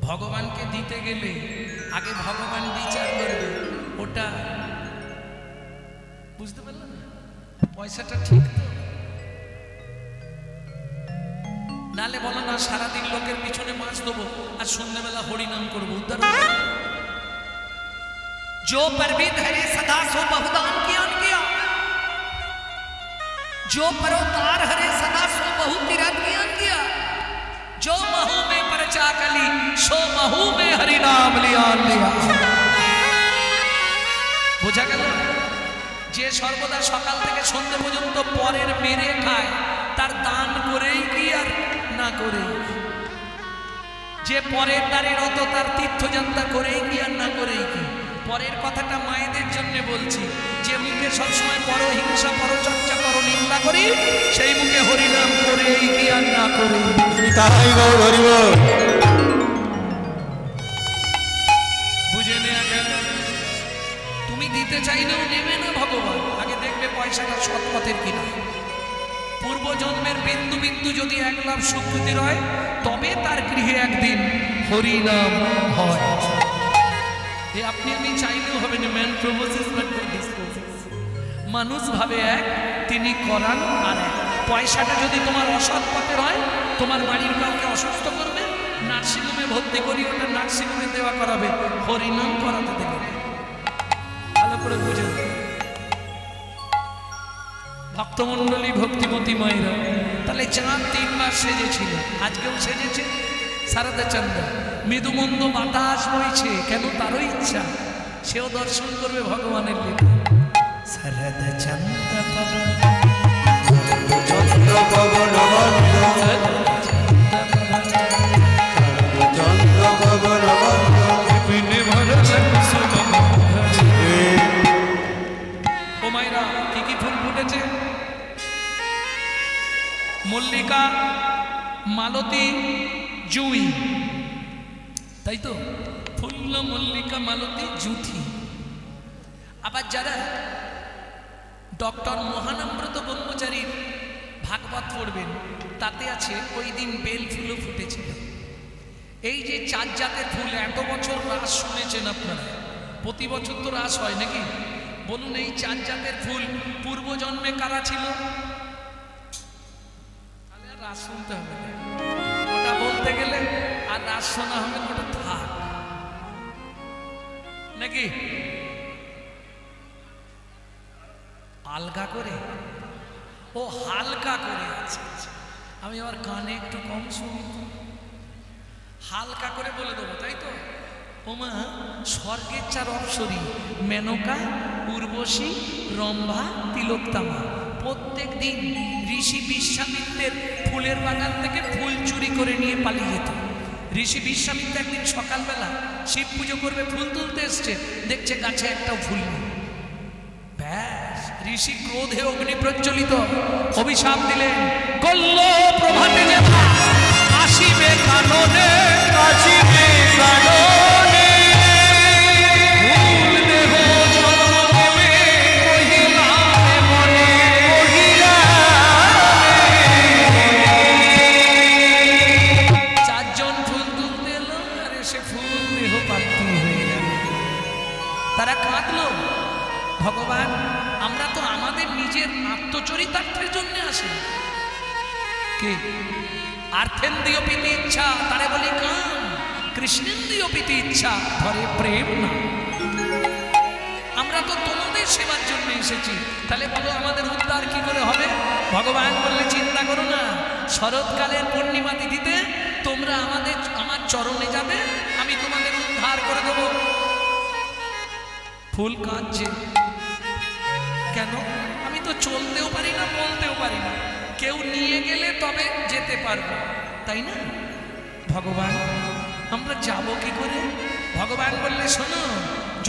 ভগবানকে দিতে গেলে আগে ভগবান বিচার করবে, ওটা বুঝতে পারলেন? পয়সাটা ঠিক তো? নালে বলো না সারাদিন লোকের পিছনে মাছ দেবো আর সন্ধ্যেবেলা হরিনাম করবো, উদ্ধার হবে? जो परविद है सदा सो बहुदान किया, जो परोतार हरे सदा सो बहु तीरथ किया, जो महू में परचा कली सो महू में हरि नाम लिया। বোঝা গেল? যে সর্বদা সকাল থেকে সন্ধ্যে পর্যন্ত পরের মেরে খায়, তার দান করেই কি আর না করে? যে পরের দ্বারে রত, তার তীর্থযাত্রা করেই কি আর না করেই কি? পরের কথাটা মায়েদের জন্য বলছি, যে মুখে সবসময় পরহিংসা, পরচর্চা, পরনিন্দা করি, সেই মুখে হরিনাম করেই কি আর না করে? বুঝে নেওয়া গেল? তুমি দিতে চাইলেও নেবে না ভগবান, আগে দেখবে পয়সাটা সৎ পথের কিনা। পূর্ব জন্মের বিন্দু বিন্দু যদি 1 লাখ সুকৃতির হয়, তবে তার গৃহে একদিন হরিনাম হয়। আপনি আমি চাইলেও হবে না। Man proposes but god disposes. মানুষ ভাবে এক, তিনি করান আর এক। পয়সাটা যদি তোমার অসৎ পথের হয়, তোমার বাড়ির কাউকে অসুস্থ করবে, নার্সিংহোমে ভর্তি করি, ওটা নার্সিংহোমে দেওয়া করাবে, হরিনাম করাতে দেবে। ভালো করে বুঝে ভক্তমণ্ডলী, ভক্তিমতী মায়েরা, তাহলে চাঁদ 3 বার সেজেছিল, আজকেও সেজেছে। সারাদা চন্দ্র, মৃদুমন্দ বাতাস বইছে, কেন? তারও ইচ্ছা, সেও দর্শন করবে ভগবানের লীলা। সারাদা চন্দ্র ও মায়েরা, কি কি ফুল ফুটেছে? মল্লিকা, মালতী, জুঁই, তাই তো? ফুল্ল, মল্লিকা, মালতী, জুথি। আবার যারা ডক্টর মহানম্রত ব্রহ্মচারীর ভাগবত পড়বেন, তাতে আছে ওই দিন বেল ফুলও ফুটেছিল। এই যে 4 জাতের ফুল, এত বছর রাস শুনেছেন আপনারা, প্রতি বছর তো রাস হয় নাকি? বলুন, এই 4 জাতের ফুল পূর্বজন্মে কারা ছিল? তাহলে আর রাস শুনতে হবে না, ওটা বলতে গেলে আর রাস শোনা হবে না, ওটা থাক নাকি? আলগা করে, ও হালকা করে আছে। আমি আবার কানে একটু কম শুনি, হালকা করে বলে দেবো, তাই তো? ওমা স্বর্গের 4 অপ্সরী মেনকা, উর্বশী, রম্ভা, তিলোত্তমা প্রত্যেক দিন ঋষি বিশ্বামিত্রের ফুলের বাগান থেকে ফুল চুরি করে নিয়ে পালিয়ে যেত। ঋষি বিশ্বামিত্র একদিন সকালবেলা শিব পুজো করবে, ফুল তুলতে এসছে, দেখছে গাছে একটাও ফুল নেই। ব্যাস ঋষি ক্রোধে অগ্নি প্রজ্বলিত, অভিশাপ দিলেন, কল্ল প্রভাতে যেবা আসিবে কাননে, আসিবে কাননে, ফুল দেহ জন্ম দেবে কহিলামে মনে, চারজন ফুল তুলতে এলো আর এসে ফুল দেহ প্রাপ্তি হয়ে গেল। তারা কাঁদলো, ভগবান আমরা তো আমাদের নিজের আত্মচরিতার্থের জন্য আসি, কে আর্থেন্দ্রিয় প্রীতি ইচ্ছা তারে বলি কাম, কৃষ্ণেন্দ্রিয় প্রীতি ইচ্ছা ধরে প্রেম না। আমরা তো তোমাদের সেবার জন্য এসেছি, তাহলে বলো আমাদের উদ্ধার কি করে হবে? ভগবান বললে চিন্তা করো না, শরৎকালের পূর্ণিমা তিথিতে তোমরা আমার চরণে যাবে, আমি তোমাদের উদ্ধার করে দেবো। ফুল কাঁদছে, কেন? আমি তো চলতেও পারি না, বলতেও পারি না, কেউ নিয়ে গেলে তবে যেতে পারবো, তাই না? ভগবান আমরা যাব কি করে? ভগবান বললে শোনো,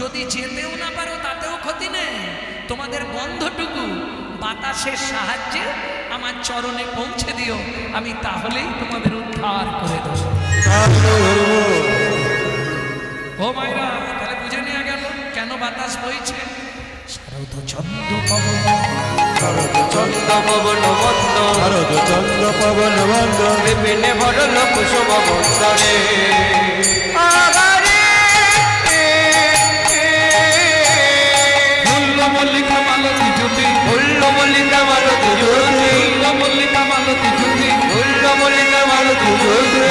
যদি যেতেও না পারো তাতেও ক্ষতি নেই, তোমাদের গন্ধটুকু বাতাসের সাহায্যে আমার চরণে পৌঁছে দিও, আমি তাহলেই তোমাদের উদ্ধার করে দেব। ও মায়েরা, তাহলে বুঝে নেওয়া গেল কেন বাতাস বইছে। শারদ চন্দ্র পবন, শরৎ চন্দ্র পবন বন্দ, শরৎ চন্দ্র পবন বন্দ, বিপিনে ভরল কুসুম বন্দরে। আগারে ফুল্ল মল্লিকা মালতী জ্যোতি, ফুল্ল মল্লিকা মালতী জ্যোতি, ফুল্ল মল্লিকা মালতী জ্যোতি, ফুল্ল মল্লিকা মালতী জ্যোতি,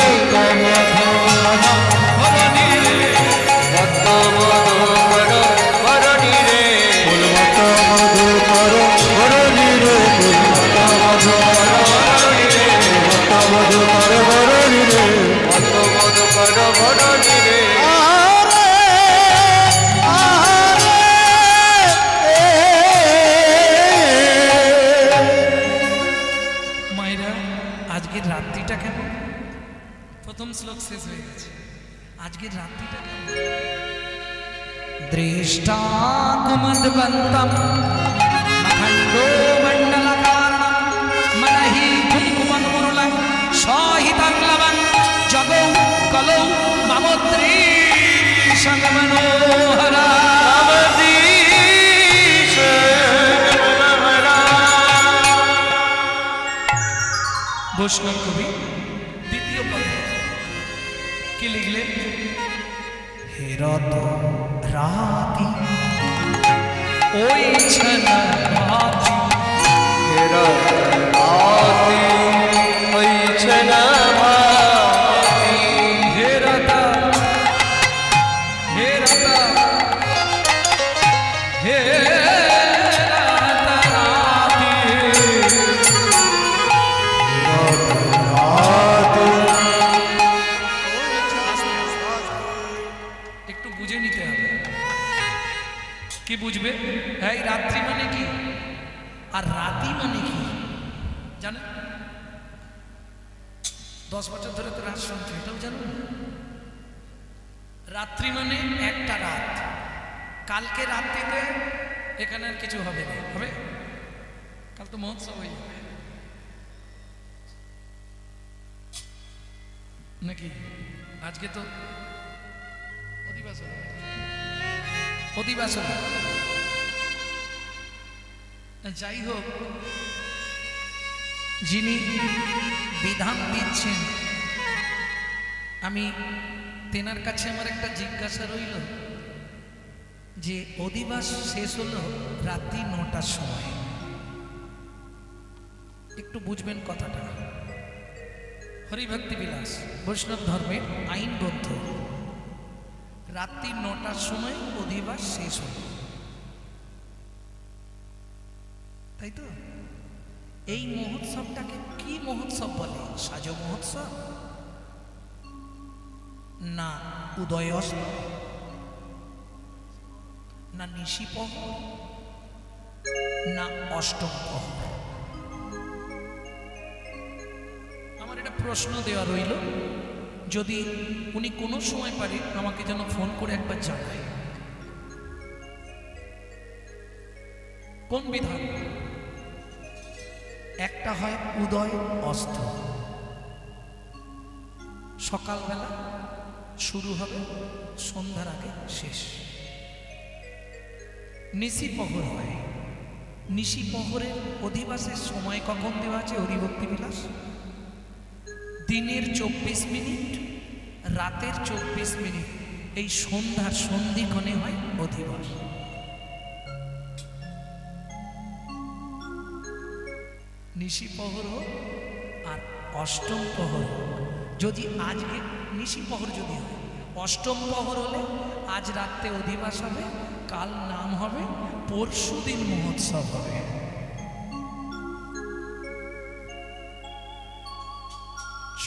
ধরণী রে ভক্ত মধুকর বরণী রে, ফুলমত মধু কর বরণী রে, ফুলমত মধু বরণী রে, ফুলমত মধু কর বরণী রে। ভক্ত মধুকর বরণী রে। মায়েরা, আজকের রাত্রিটা কেমন? প্রথম শ্লোক শেষ হয়ে গেছে, আজকের রাত্রিটা কেমন? দৃষ্টা কুমদবন্তম অখণ্ডো মণ্ডলকারণম মনহি কুঙ্কুমং মুরুলং সহিতং লবং জগৌ কলৌ মামোদ্রি সংগমনোহরা। বৈষ্ণব কবি দ্বিতীয় পদে কি লিখলেন? হেরত রাতি ওই ছনা ভাতি, হেরা রাতি হইছে না ভাতি, হেরতা হেরতা হেরতা রাতি। একটু বুঝে নিতে হবে, কি বুঝবে? এই রাত্রি মানে কি আর রাতি মানে কি জানেন? 10 বছর ধরে তো রাত শুনছি, এটাও জানুন। রাত্রি মানে একটা রাত, কালকে রাত্রিতে এখানে আর কিছু হবে না, হবে? কাল তো মহোৎসব হয়ে যাবে নাকি? আজকে তো অধিবাসন, অধিবাসন। যাই হোক, যিনি বিধান দিচ্ছেন, আমি তেনার কাছে আমার একটা জিজ্ঞাসা রইল যে অধিবাস শেষ হলো রাত্রি 9টার সময়, একটু বুঝবেন কথাটা। হরিভক্তি বিলাস বৈষ্ণব ধর্মের আইন গ্রন্থ, রাত্রি 9টার সময় অধিবাস শেষ হল, তাই তো? এই মহোৎসবটাকে কি মহোৎসব বলে? সাজ মহোৎসব না উদয়স্ত, না নিশিপহর, না অষ্টম প্রহর? আমার এটা প্রশ্ন দেওয়া রইল, যদি উনি কোনো সময় পারে আমাকে যেন ফোন করে একবার জানায় কোন বিধান। একটা হয় উদয় অস্ত, সকালবেলা শুরু হবে, সন্ধ্যার আগে শেষ। নিশিপহর হয়, নিশিপহরের অধিবাসের সময় কখন দেওয়া আছে? হরিভক্তি বিলাস, দিনের 24 মিনিট, রাতের 24 মিনিট, এই সন্ধ্যার সন্ধিক্ষণে হয় অধিবাস। নিশিপহর হোক আর অষ্টম প্রহর হোক, যদি আজকে নিশিপহর যদি হয়, অষ্টম প্রহর হলে আজ রাত্রে অধিবাস হবে, কাল নাম হবে, পরশু দিন মহোৎসব হবে।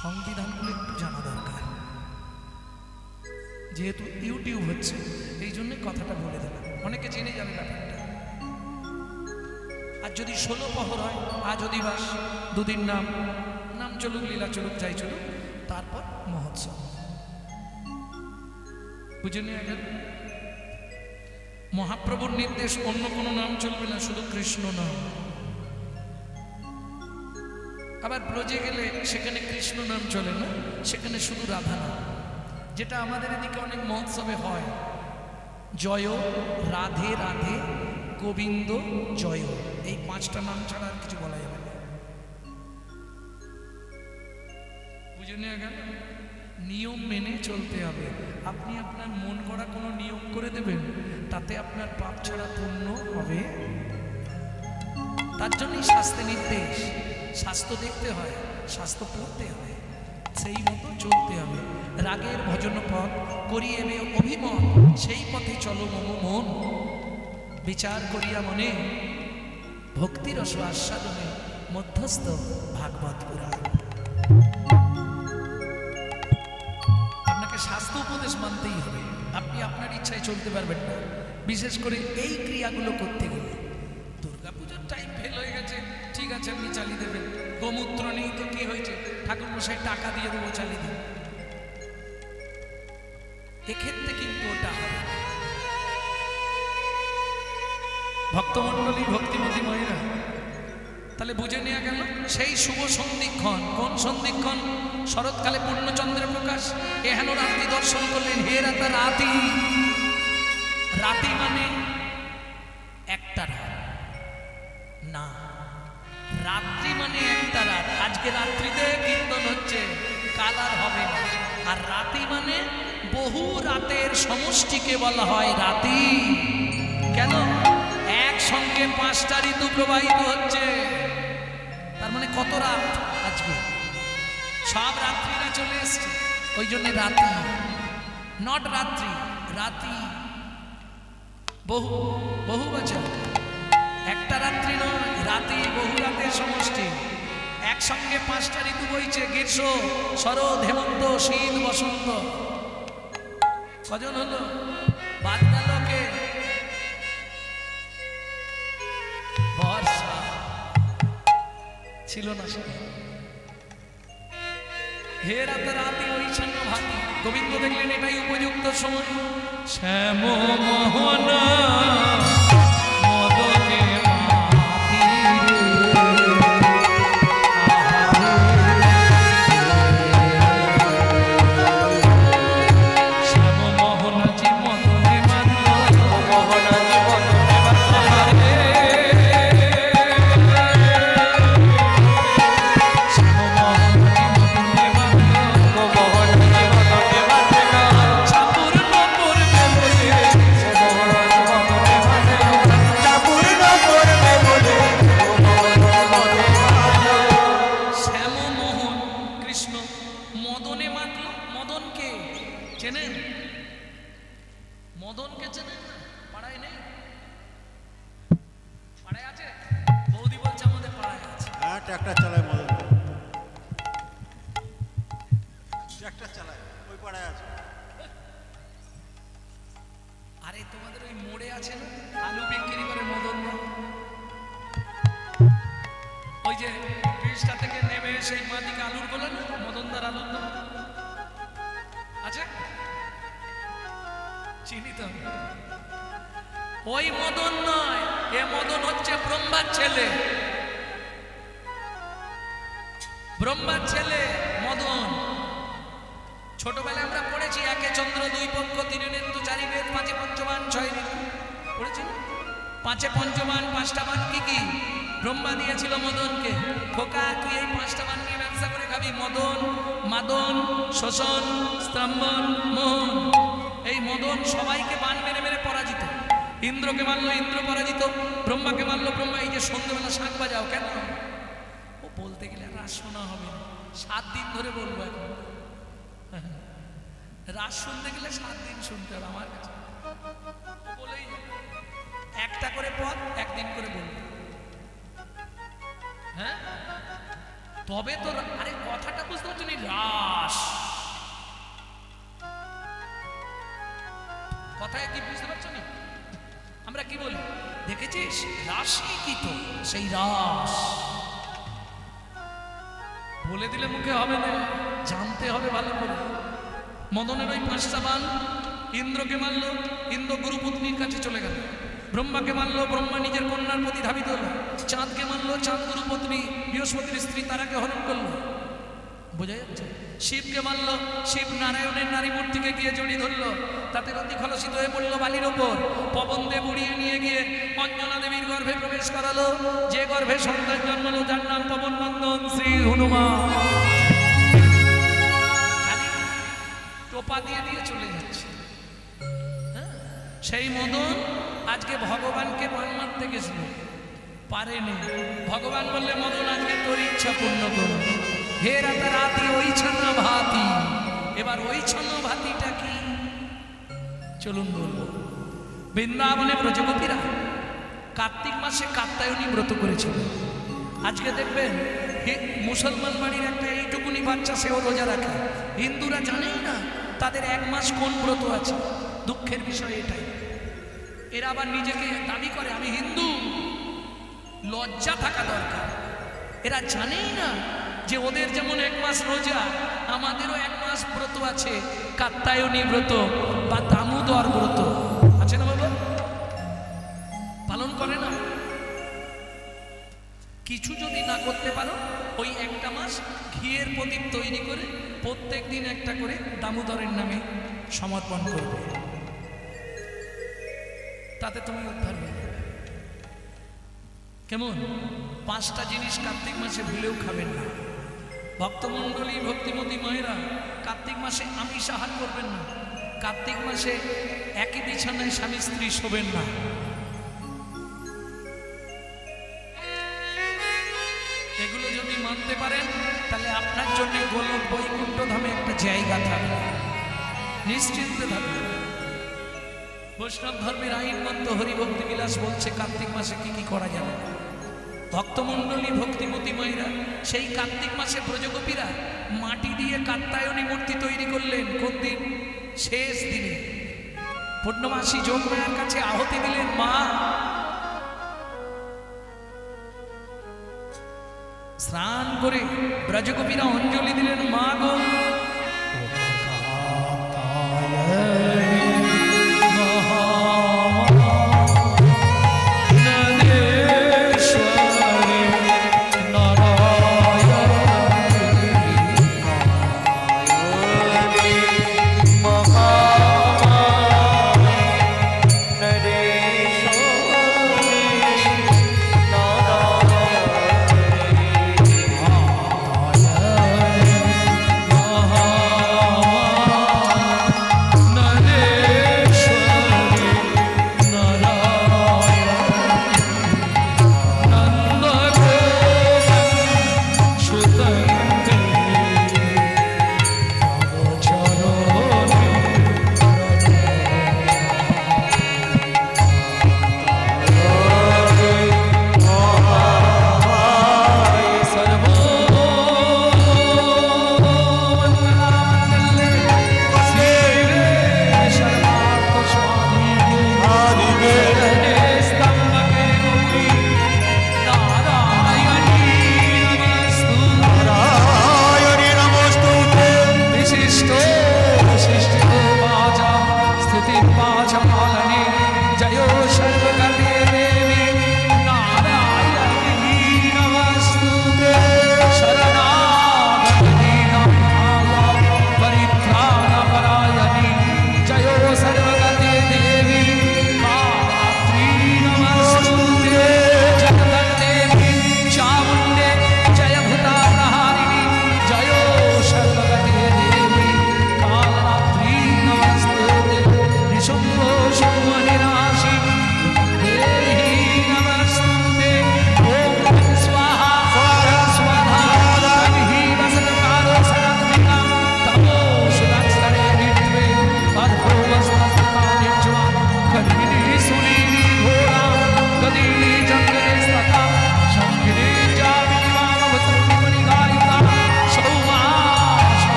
সংবিধানগুলো একটু জানা দরকার, যেহেতু ইউটিউব হচ্ছে এই জন্য কথাটা বলে দিলাম, অনেকে জেনে যাবে ব্যাপারটা। আর যদি 16 প্রহর হয়, আজ অধিবাস, দুদিন নাম, নাম চলুক, লীলা চলুক, যাই চলুক, তারপর মহোৎসব। বুঝে নিয়ে গেল? মহাপ্রভুর নির্দেশ, অন্য কোনো নাম চলবে না, শুধু কৃষ্ণ নাম। আবার ব্রজে গেলে সেখানে কৃষ্ণ নাম চলে না, সেখানে শুধু রাধা নাম। যেটা আমাদের এদিকে অনেক মহোৎসবে হয়, জয় রাধে রাধে গোবিন্দ জয়, এই 5টা নাম ছাড়া আর কিছু বলা যাবে না। বুঝে নিয়ে গেল? নিয়ম মেনে চলতে হবে। আপনি আপনার মন গড়া কোনো নিয়ম করে দেবেন, তাতে আপনার পাপ ছাড়া পুণ্য হবে। তার জন্যই শাস্ত্রে নির্দেশ, শাস্ত্র দেখতে হয়, শাস্ত্র পড়তে হয়, সেই মতো চলতে হবে। রাগের ভজন পথ করিয়ে অভিমত, সেই পথে চলো মম মন, বিচার করিয়া মনে ভক্তির রস আস্বাদনে মধ্যস্থ ভাগবত পুরাণ। আপনাকে শাস্ত্র উপদেশ মানতেই হবে, আপনি আপনার ইচ্ছায় চলতে পারবেন না। বিশেষ করে এই ক্রিয়াগুলো করতে গেলে, দুর্গাপুজোর টাইম ফেল হয়ে গেছে, ঠিক আছে আপনি চালিয়ে দেবেন। গোমূত্র নেই তো কি হয়েছে, ঠাকুর মশাই টাকা দিয়ে দেবো, চালিয়ে দেবেন। এক্ষেত্রে কিন্তু ওটা হবে। ভক্তমণ্ডলী, ভক্তিমতী মায়েরা, তাহলে বুঝে নেওয়া গেল সেই শুভ সন্ধিক্ষণ। কোন সন্ধিক্ষণ? শরৎকালে পূর্ণচন্দ্রের প্রকাশ, এহেন রাত্রি দর্শন করলেন, হে রাতা রাতি। রাতি মানে একটা রাত না, রাত্রি মানে একটা রাত। আজকে রাত্রিতে কীর্তন হচ্ছে, কাল আর হবে না। আর রাতি মানে বহু রাতের সমষ্টিকে বলা হয় রাতি। কেন? একসঙ্গে 5টা ঋতু প্রবাহিত হচ্ছে, তার মানে কত রাত আজকে? সব রাত্রিরা চলে এসছে, ওই জন্য রাতি, নট রাত্রি, রাতি। বহু বহু বছর, একটা রাত্রি নয়, রাতি, বহু রাতের সমষ্টি। একসঙ্গে 5টা ঋতু বইছে, গ্রীষ্ম, শরৎ, হেমন্ত, শীত, বসন্ত। কজন হলো? বাদ গেল কে? বর্ষা ছিল না সে। হে রাতে রাতি ঐশান্য ভাতি, গোবিন্দ দেখলেন এটাই উপযুক্ত সময়। শ্যাম মোহন মদনে মাতি শ্যাম মোহন জি মদনে মাতি, মোহন জি মদনে মাতি, চেনেন? মদনকে চেনেন না? পাড়ায় নেই? পাড়ায় আছে? বৌদি বলছে আমাদের পাড়ায় আছে। হ্যাঁ, ট্রাক্টর চালায় মদন, ট্রাক্টর চালায়, ওই পাড়ায় আছে। আরে তোমাদের ওই মোড়ে আছে না আলু বিক্রি করে মদন দা, ওই যে ব্রিজটা থেকে নেমে সেই মাদিকে আলুর বলে না মদনদার আলুর দাম আছে, চিনি তো। ওই মদন নয়, এ মদন হচ্ছে ব্রহ্মার ছেলে, ব্রহ্মার ছেলে মদন। ছোটবেলায় আমরা পড়েছি একে চন্দ্র দুই পক্ষ তিনে নেত্র চারি বেদ পাঁচে পঞ্চবান ছয় ঋতু পড়েছি না? পাঁচে পঞ্চবান পাঁচটা বান কি কি ব্রহ্মা দিয়েছিল মদনকে, খোকা তুই এই পাঁচটা বান নিয়ে ব্যবসা করে খাবি। মদন, মাদন, শোষণ, স্তম্ভন, মোহন। এই মদন সবাইকে বান মেরে মেরে পরাজিত। ইন্দ্রকে মারলো ইন্দ্র পরাজিত, ব্রহ্মাকে মারলো ব্রহ্মা। এই যে সন্ধ্যেবেলা শাঁখ বাজাও কেন? ও বলতে গেলে রাস শোনা হবে না, 7 দিন ধরে বলবো এখন। রাস শুনতে গেলে 7 দিন শুনতে হবে আমার কাছে। বলেই একটা করে পদ একদিন করে বলবো, হ্যাঁ তবে তো। আরে কথাটা বুঝতে পারছো নি? রাস কথায় কি বুঝতে পারছো নি? আমরা কি বলি দেখেছিস? রাশি কি তো সেই রাস বলে দিলে মুখে হবে না, জানতে হবে ভালো করে। মদনের ওই 5টা বান ইন্দ্রকে মারলো, ইন্দ্র গুরুপত্নীর কাছে চলে গেল। ব্রহ্মাকে মারলো, ব্রহ্মা নিজের কন্যার প্রতি ধাবিত হলো। চাঁদকে মারলো, চাঁদ গুরুপত্নী বৃহস্পতির স্ত্রী তারাকে হরণ করলো। বোঝা যাচ্ছে? শিবকে মারলো, শিব নারায়ণের নারী মূর্তিকে গিয়ে জড়িয়ে ধরলো, তাতে অতি খলসিত হয়ে পড়লো বালির ওপর। পবন দেব উড়িয়ে নিয়ে গিয়ে অঞ্জনা দেবীর গর্ভে প্রবেশ করালো, যে গর্ভে সন্তান জন্মালো যার নাম পবন নন্দন শ্রী হনুমান। টোপা দিয়ে দিয়ে চলে যাচ্ছে। সেই মদন আজকে ভগবানকে বান মারতে গেছিল, পারেনি। ভগবান বললে মদন আজকে তোর ইচ্ছা পূর্ণ করো। হে রাতারাতি ওই ছানা ভাতি। এবার ওই ছানা ভাতিটা কি চলুন বলবো। বৃন্দাবনে ব্রজগোপীরা কার্তিক মাসে কাত্যায়নী ব্রত করেছিল। আজকে দেখবেন মুসলমান বাড়ির একটা এইটুকুনি বাচ্চা সেও রোজা রাখে, হিন্দুরা জানেই না তাদের 1 মাস কোন ব্রত আছে। দুঃখের বিষয় এটাই। এরা আবার নিজেকে দাবি করে আমি হিন্দু। লজ্জা থাকা দরকার। এরা জানেই না যে ওদের যেমন 1 মাস রোজা, আমাদেরও 1 মাস ব্রত আছে, কাত্যায়নী ব্রত বা দামোদর ব্রত আছে না বাবা? পালন করে না। কিছু যদি না করতে পারো ওই 1টা মাস ঘিয়ের প্রদীপ তৈরি করে প্রত্যেক দিন একটা করে দামোদরের নামে সমর্পণ করবে, তাতে তুমি উদ্ধার হবে। কেমন? 5টা জিনিস কার্তিক মাসে ভুলেও খাবেন না। ভক্তমণ্ডলী ভক্তিমতী মায়েরা কার্তিক মাসে আমিষ আহার করবেন না। কার্তিক মাসে একই বিছানায় স্বামী স্ত্রী শোবেন না। এগুলো যদি মানতে পারেন তাহলে আপনার জন্য গোলক বৈকুণ্ঠ ধামে একটা জায়গা থাকবে, নিশ্চিন্তে থাকবে। বৈষ্ণব ধর্মের আইনমন্ত হরিভক্তি বিলাস বলছে কার্তিক মাসে কি কি করা যাবে। ভক্তমণ্ডলী ভক্তিমতী মায়েরা সেই কার্তিক মাসে ব্রজগোপীরা মাটি দিয়ে কাত্যায়নী মূর্তি তৈরি করলেন। কোন দিন? শেষ দিনে পূর্ণমাসী যোগমায়ার কাছে আহতি দিলেন। মা স্নান করে ব্রজগোপীরা অঞ্জলি দিলেন, মা গো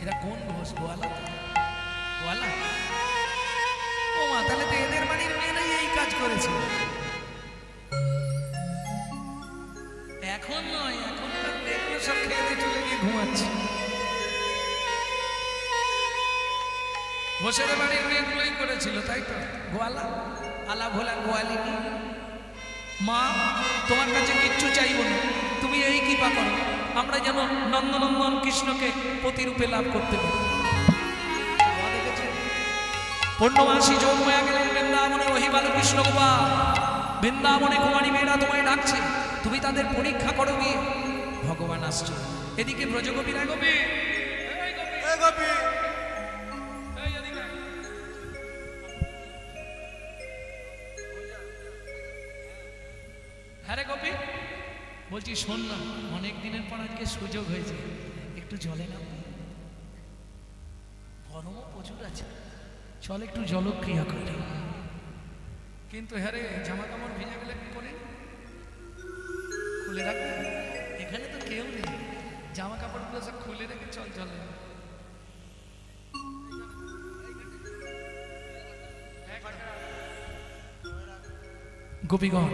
এরা কোন ঘোষ? গোয়ালা? গোয়ালা? ও মা, তাহলে তো এদের বাড়ির মেয়েরাই এই কাজ করেছে। এখন নয়, এখনকার মেয়েগুলো সব খেয়ে দিয়ে চলে গিয়ে ঘুমাচ্ছে। ঘোষের বাড়ির মেয়েগুলোই করেছিল, তাই তো? গোয়ালা, আলা ভোলা গোয়ালিনী। মা, তোমার কাছে কিচ্ছু চাইবো না, তুমি এই কৃপা করো আমরা যেন নন্দনন্দন কৃষ্ণকে প্রতিরূপে লাভ করতে পারি। পূর্ণমাসী যোগমায়া গেলেন বৃন্দাবনে, ওহি বালু কৃষ্ণ গোপাল। বৃন্দাবনে কুমারী মেয়েরা তোমায় ডাকছে, তুমি তাদের পরীক্ষা করো গিয়ে। ভগবান আসছে। এদিকে ব্রজগোপীরা, গোপী হ্যাঁ রে গোপী, বলছি শোন না, অনেক দিনের পর আজকে সুযোগ হয়েছে, একটু জলে নাম, গরমও প্রচুর আছে, চল একটু জলক্রিয়া করি। কিন্তু হ্যাঁ রে, জামা কাপড় ভিজে গেলে কি করে? খুলে রাখবে? এখানে তো কেউ নেই, জামা কাপড়গুলো সব খুলে রেখে চল জলে। গোপীগণ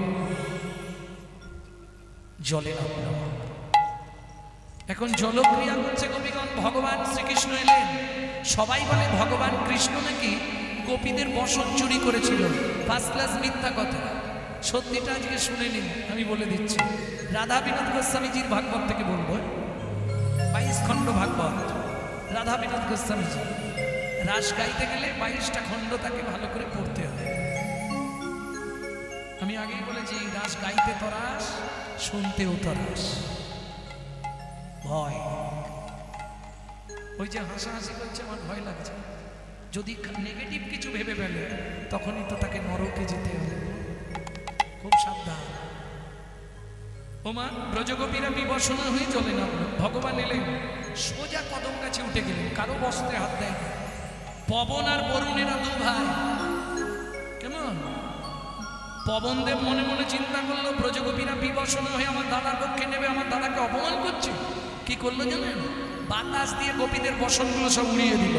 জলে নামল। এখন জলক্রিয়া করছে গোপীগণ। ভগবান শ্রীকৃষ্ণ এলেন। সবাই বলে ভগবান কৃষ্ণ নাকি গোপীদের বসন চুরি করেছিল। ফার্স্ট ক্লাস মিথ্যা কথা। সত্যিটা আজকে শুনে নিন, আমি বলে দিচ্ছি। রাধা বিনোদ গোস্বামীজির ভাগবত থেকে বলবো, 22 খণ্ড ভাগবত। রাধা বিনোদ গোস্বামীজি রাস গাইতে গেলে 22টা খণ্ড তাকে ভালো করে পড়তে হয়। আমি আগেই বলেছি, রাস গাইতে তরাস, শুনতেও তরাস। ভয়, ওই যে হাসাহাসি করছে, আমার ভয় লাগছে। যদি নেগেটিভ কিছু ভেবে ফেলে, তখনই তো তাকে নরকে যেতে হবে। খুব সাবধান। ওমা, ব্রজগোপীরা বিবসনা হয়ে চলে নামলো। ভগবান এলেন, সোজা কদম গাছে উঠে গেলেন, কারো বস্ত্রে হাত দেয়। পবন আর বরুণেরা দু ভাই। কেমন? পবনদেব মনে মনে চিন্তা করলো, ব্রজগোপীরা বিবসনা হয়ে আমার দাদার পক্ষে নেবে, আমার দাদাকে অপমান করছে। কি করলো জানেন? বাতাস দিয়ে গোপীদের বসনগুলো সব উড়িয়ে দিল।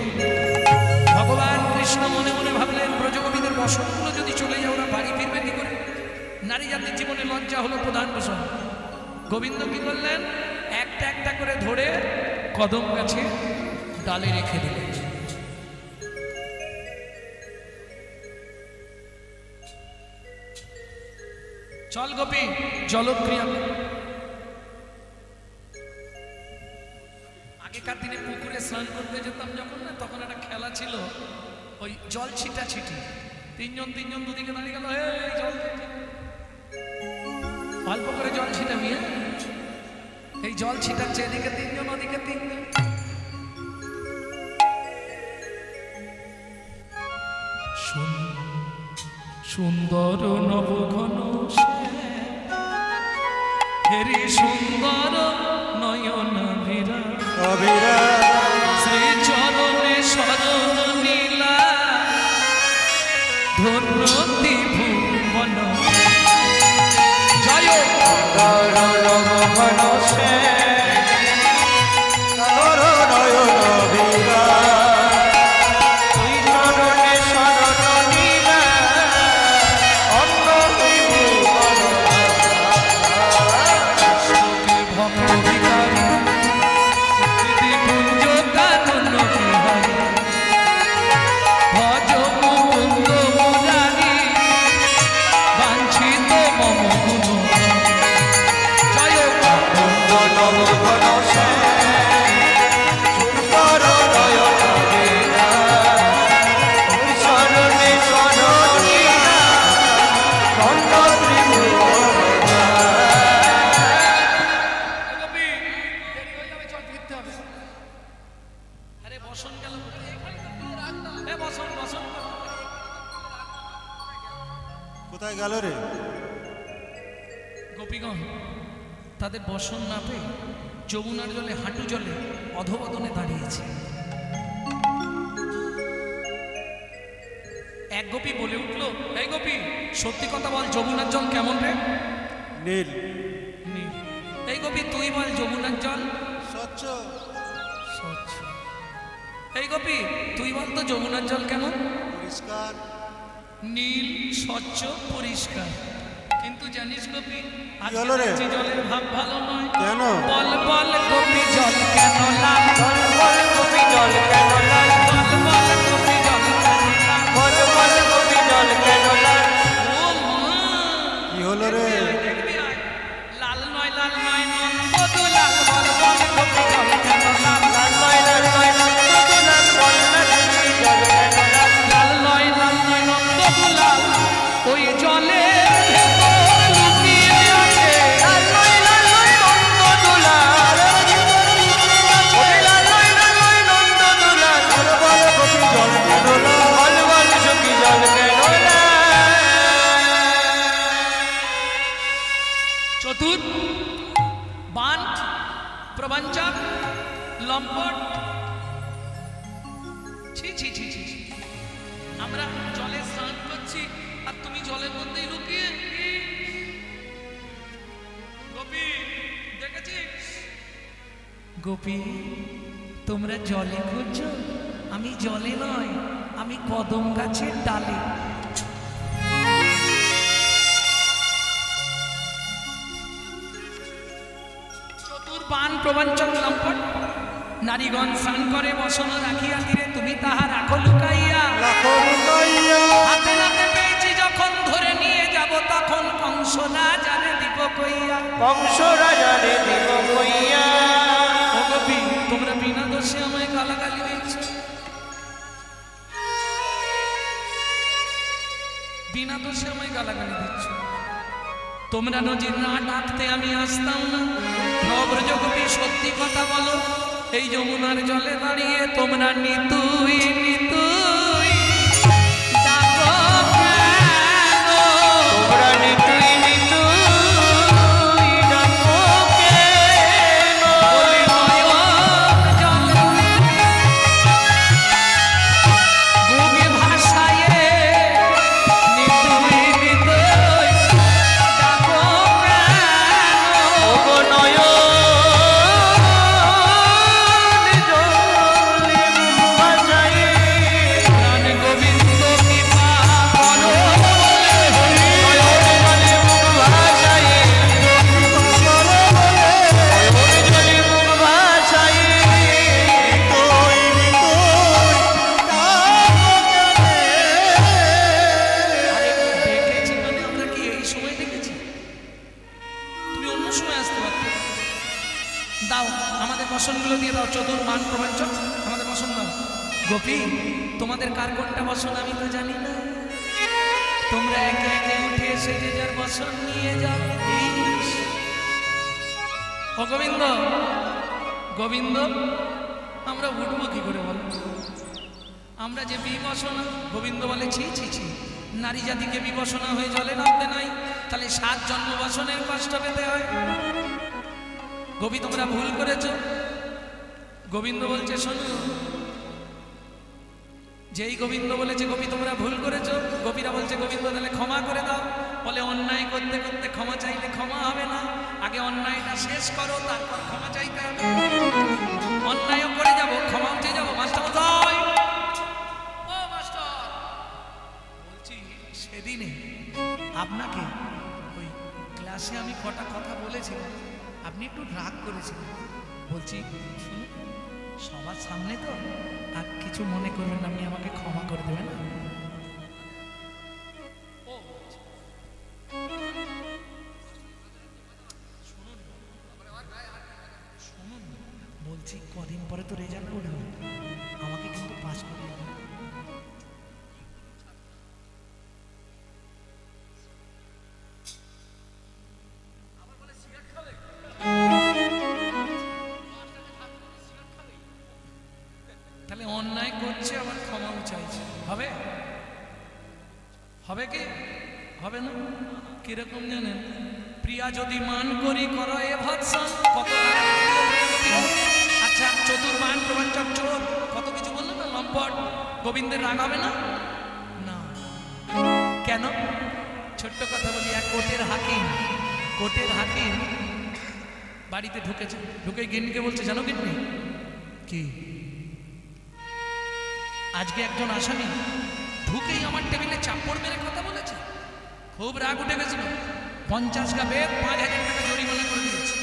ভগবান কৃষ্ণ মনে মনে ভাবলেন, ব্রজগোপীদের বসনগুলো যদি চলে যায়, ওরা বাড়ি ফিরবে কি করে? নারী জাতির জীবনে লজ্জা হলো প্রধান বসন। গোবিন্দ কি করলেন? একটা একটা করে ধরে কদম গাছে ডালে রেখে দিলেন। চল গোপী, জলক্রিয়া। আগেকার দিনে পুকুরে স্নান করতে যেতাম যখন, না তখন একটা খেলা ছিল, ওই জল ছিটা ছিটি। তিনজন দুদিকে দাঁড়িয়ে গেল, এই জল অল্প করে জল ছিটাবি। এই জল ছিটাচ্ছে, এদিকে তিনজন, ওদিকে তিনজন। সুন্দর নবঘন হেরি সুন্দর নয়ন বিরা, শ্রী চরণে শরণ নীলা, ধন্য ত্রিভুবন। জয় নবঘন সে কোথায় গেল রে? গোপীগণ তাদের বসন না পেয়ে যমুনার জলে, হাঁটু জলে অধবদনে দাঁড়িয়েছে। এক গোপী বলে উঠল, এই গোপী, সত্যি কথা বল, যমুনার জল কেমন রে? নীল। এই গোপী, তুই বল, যমুনার জল স্বচ্ছ। স্বচ্ছ। এই গোপী তুই বলতো যমুনার জল কেমন? পরিষ্কার। নীল স্বচ্ছ পরিষ্কার, কিন্তু জানিস গোপী হলো রে? আজকে জলের ভাব ভালো নয়। কেন? বল বল গোপী জল কেন লাল? বল বল গোপী জল কেন লাল? বল বল গোপী জল কেন লাল? বল বল গোপী জল কেন লাল? ও মা, কি হলো রে? দেখবি আয়। লাল নয় নন্দদু লাল, বল বল গোপী জল কেন লাল? লাল নয় নন্দদু লাল, বল না গোপী জল কেন লাল? লাল নয় নন্দদু লাল, ওই জলে ভেতর লুকিয়ে আছে। লাল নয় নন্দদু লাল, ওরে লাল নয় নন্দদু লাল। বল বল গোপী জল কেন লাল? বল বল গোপী জল কেন লাল? চতুর বান প্রবঞ্চক লম্পট, ছি ছি ছি ছি ছি। আমরা জলে স্নান করছি আর তুমি জলের মধ্যেই লুকিয়ে। গোপী দেখেছিস? গোপী তোমরা জলে খুঁজছো, আমি জলে নয়, আমি কদম গাছের ডালে। চতুর্বান প্রবঞ্চক লম্পট, নারীগণ স্নান করে বসন রাখিয়া তীরে, তুমি তাহা রাখো লুকাইয়া। লাখো লুকাইয়া। হাতে নাতে পেয়েছি যখন, ধরে নিয়ে যাব তখন, কংস না জানে দিব কইয়া। কংস রাজারে দিব কইয়া। ও গোপী তোমরা বিনা দোষে আমায় গালাগালি দিচ্ছ, বিনা দোষে আমায় গালাগালি দিচ্ছ। তোমরা নজির না ডাকতে আমি আসতাম না। নবব্রজ গোপী সত্যি কথা বলো, এই যমুনার জলে দাঁড়িয়ে তোমরা নিতুই নিতুই ডাকো কেন? তোমরা নিতুই নিতুই ডাকো কেন? বলি নয়ন জলে বুকে ভাসায়ে নিতুই নিতুই ডাকো কেন? ওগো নয়ন জলে বাজাই। প্রাণ গোবিন্দ কৃপা করো বলে হরি। নয়ন জলে মুখ ভাসাই। নয়ন জলে মুখ ভাসাই। নিতুই আরে দেখেছি মানে আমরা কি এই সময় দেখেছি? তুমি অন্য সময় আসতে পারতে। দাও আমাদের বসনগুলো দিয়ে দাও, চতুর মান প্রবঞ্চক আমাদের বসন দাও। গোপী তোমাদের কার কোনটা বসন আমি তো জানি না, তোমরা একে একে উঠে এসে যে যার বসন নিয়ে যাও। ইস, ও গোবিন্দ গোবিন্দ, আমরা উঠবো কি করে বল? আমরা যে বিবসনা, গোবিন্দ বলে ছি ছি ছি, নারী জাতিকে বিবসনা হয়ে জলে নামতে নাই, তাহলে 7 জন্ম বসনের কষ্ট পেতে হয়। গোপী তোমরা ভুল করেছো। গোবিন্দ বলছে শোনো, যেই গোবিন্দ বলেছে গোপী তোমরা ভুল করেছো, গোপীরা বলছে গোবিন্দ তাহলে ক্ষমা করে দাও। বলে অন্যায় করতে করতে ক্ষমা চাইলে ক্ষমা হবে না, আগে অন্যায়টা শেষ করো তারপর ক্ষমা চাইতে হবে। অন্যায়ও করে যাবো, ক্ষমাও চেয়ে যাবো। মাস্টার মশাই, ও মাস্টার বলছি সেদিনে আপনাকে ওই ক্লাসে আমি কটা কথা বলেছিলাম, আপনি একটু রাগ করেছিলেন। বলছি শুনুন, সবার সামনে তো, আর কিছু মনে করবেন না, আপনি আমাকে ক্ষমা করে দেবেন। ও শুনুন শুনুন, বলছি কদিন পরে তো রেজাল্ট করবে, আমাকে কিন্তু পাস করে দেবেন। তাহলে অন্যায় করছে আবার ক্ষমাও চাইছে, হবে হবে কি হবে না? কিরকম জানেন? প্রিয়া যদি মান করি করো এ ভৎসন, কত আচ্ছা চতুর্মান প্রবঞ্চক চোর কত কিছু বললো না, লম্পট। গোবিন্দের রাগ হবে না? না। কেন? ছোট্ট কথা বলি, এক কোর্টের হাকিম বাড়িতে ঢুকেছে, ঢুকে গিন্নিকে বলছে জানো গিন্নি কি আজকে একজন আসামি ঢুকেই আমার টেবিলে চাপড় মেরে কথা বলেছে, খুব রাগ উঠে গেছিল। 50 কা বেদ, 5000 টাকা জরিমানা করে দিয়েছে।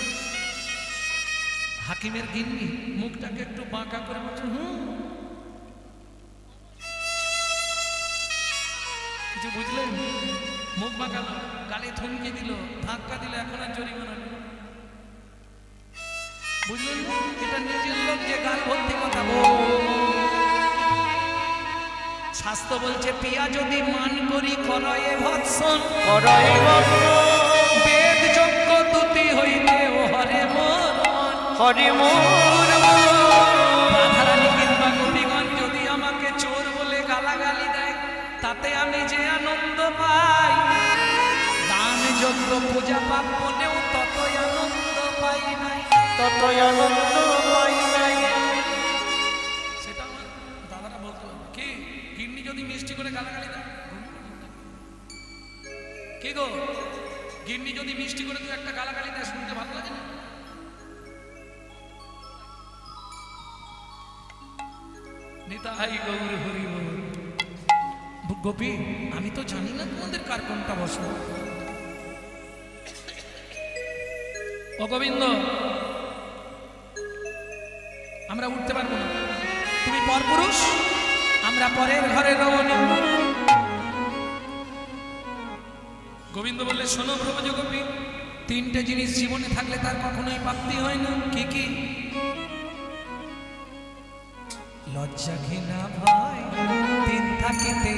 হাকিমের গিন্নি মুখটাকে একটু বাঁকা করে বলছে, কিছু বুঝলেন? মুখ বাঁকালো, গালে থমকে দিল, ধাক্কা দিল, এখন আর জরিমানা নেই। বুঝলেন? এটা নিজের লোক যে গাল ভর্তি কথা শাস্ত্র বলছে, পিয়া যদি মান করি করয়ে ভৎসন, বেদ যজ্ঞ দুতি হইতে ও হরে মোর হরে মোর রাধারানী কিংবা গোপীগণ যদি আমাকে চোর বলে গালাগালি দেয়, তাতে আমি যে আনন্দ পাই, দান যজ্ঞ পূজা পাপ মনেও ততই আনন্দ পাই নাই, ততই আনন্দ পাই নাই। সেটা আমার দাদারা বলতো, কি গিন্নি যদি মিষ্টি করে গালাগালি দেয়, কি গো গিন্নি যদি মিষ্টি করে তুই একটা গালাগালি দেয়, শুনতে ভালো লাগে না? নিতাই গৌর হরি বল। গোপী, আমি তো জানি না তোমাদের কার কোনটা বসো। ও গোবিন্দ, আমরা উঠতে পারবো না, তুমি পরপুরুষ, আমরা পরের ঘরে রমণী। গোবিন্দ বললে, শোনো ব্রহ্মজ গোপী, 3টে জিনিস জীবনে থাকলে তার কখনোই প্রাপ্তি হয় না। কি কি? লজ্জা ঘৃণা ভয় 3 থাকিতে,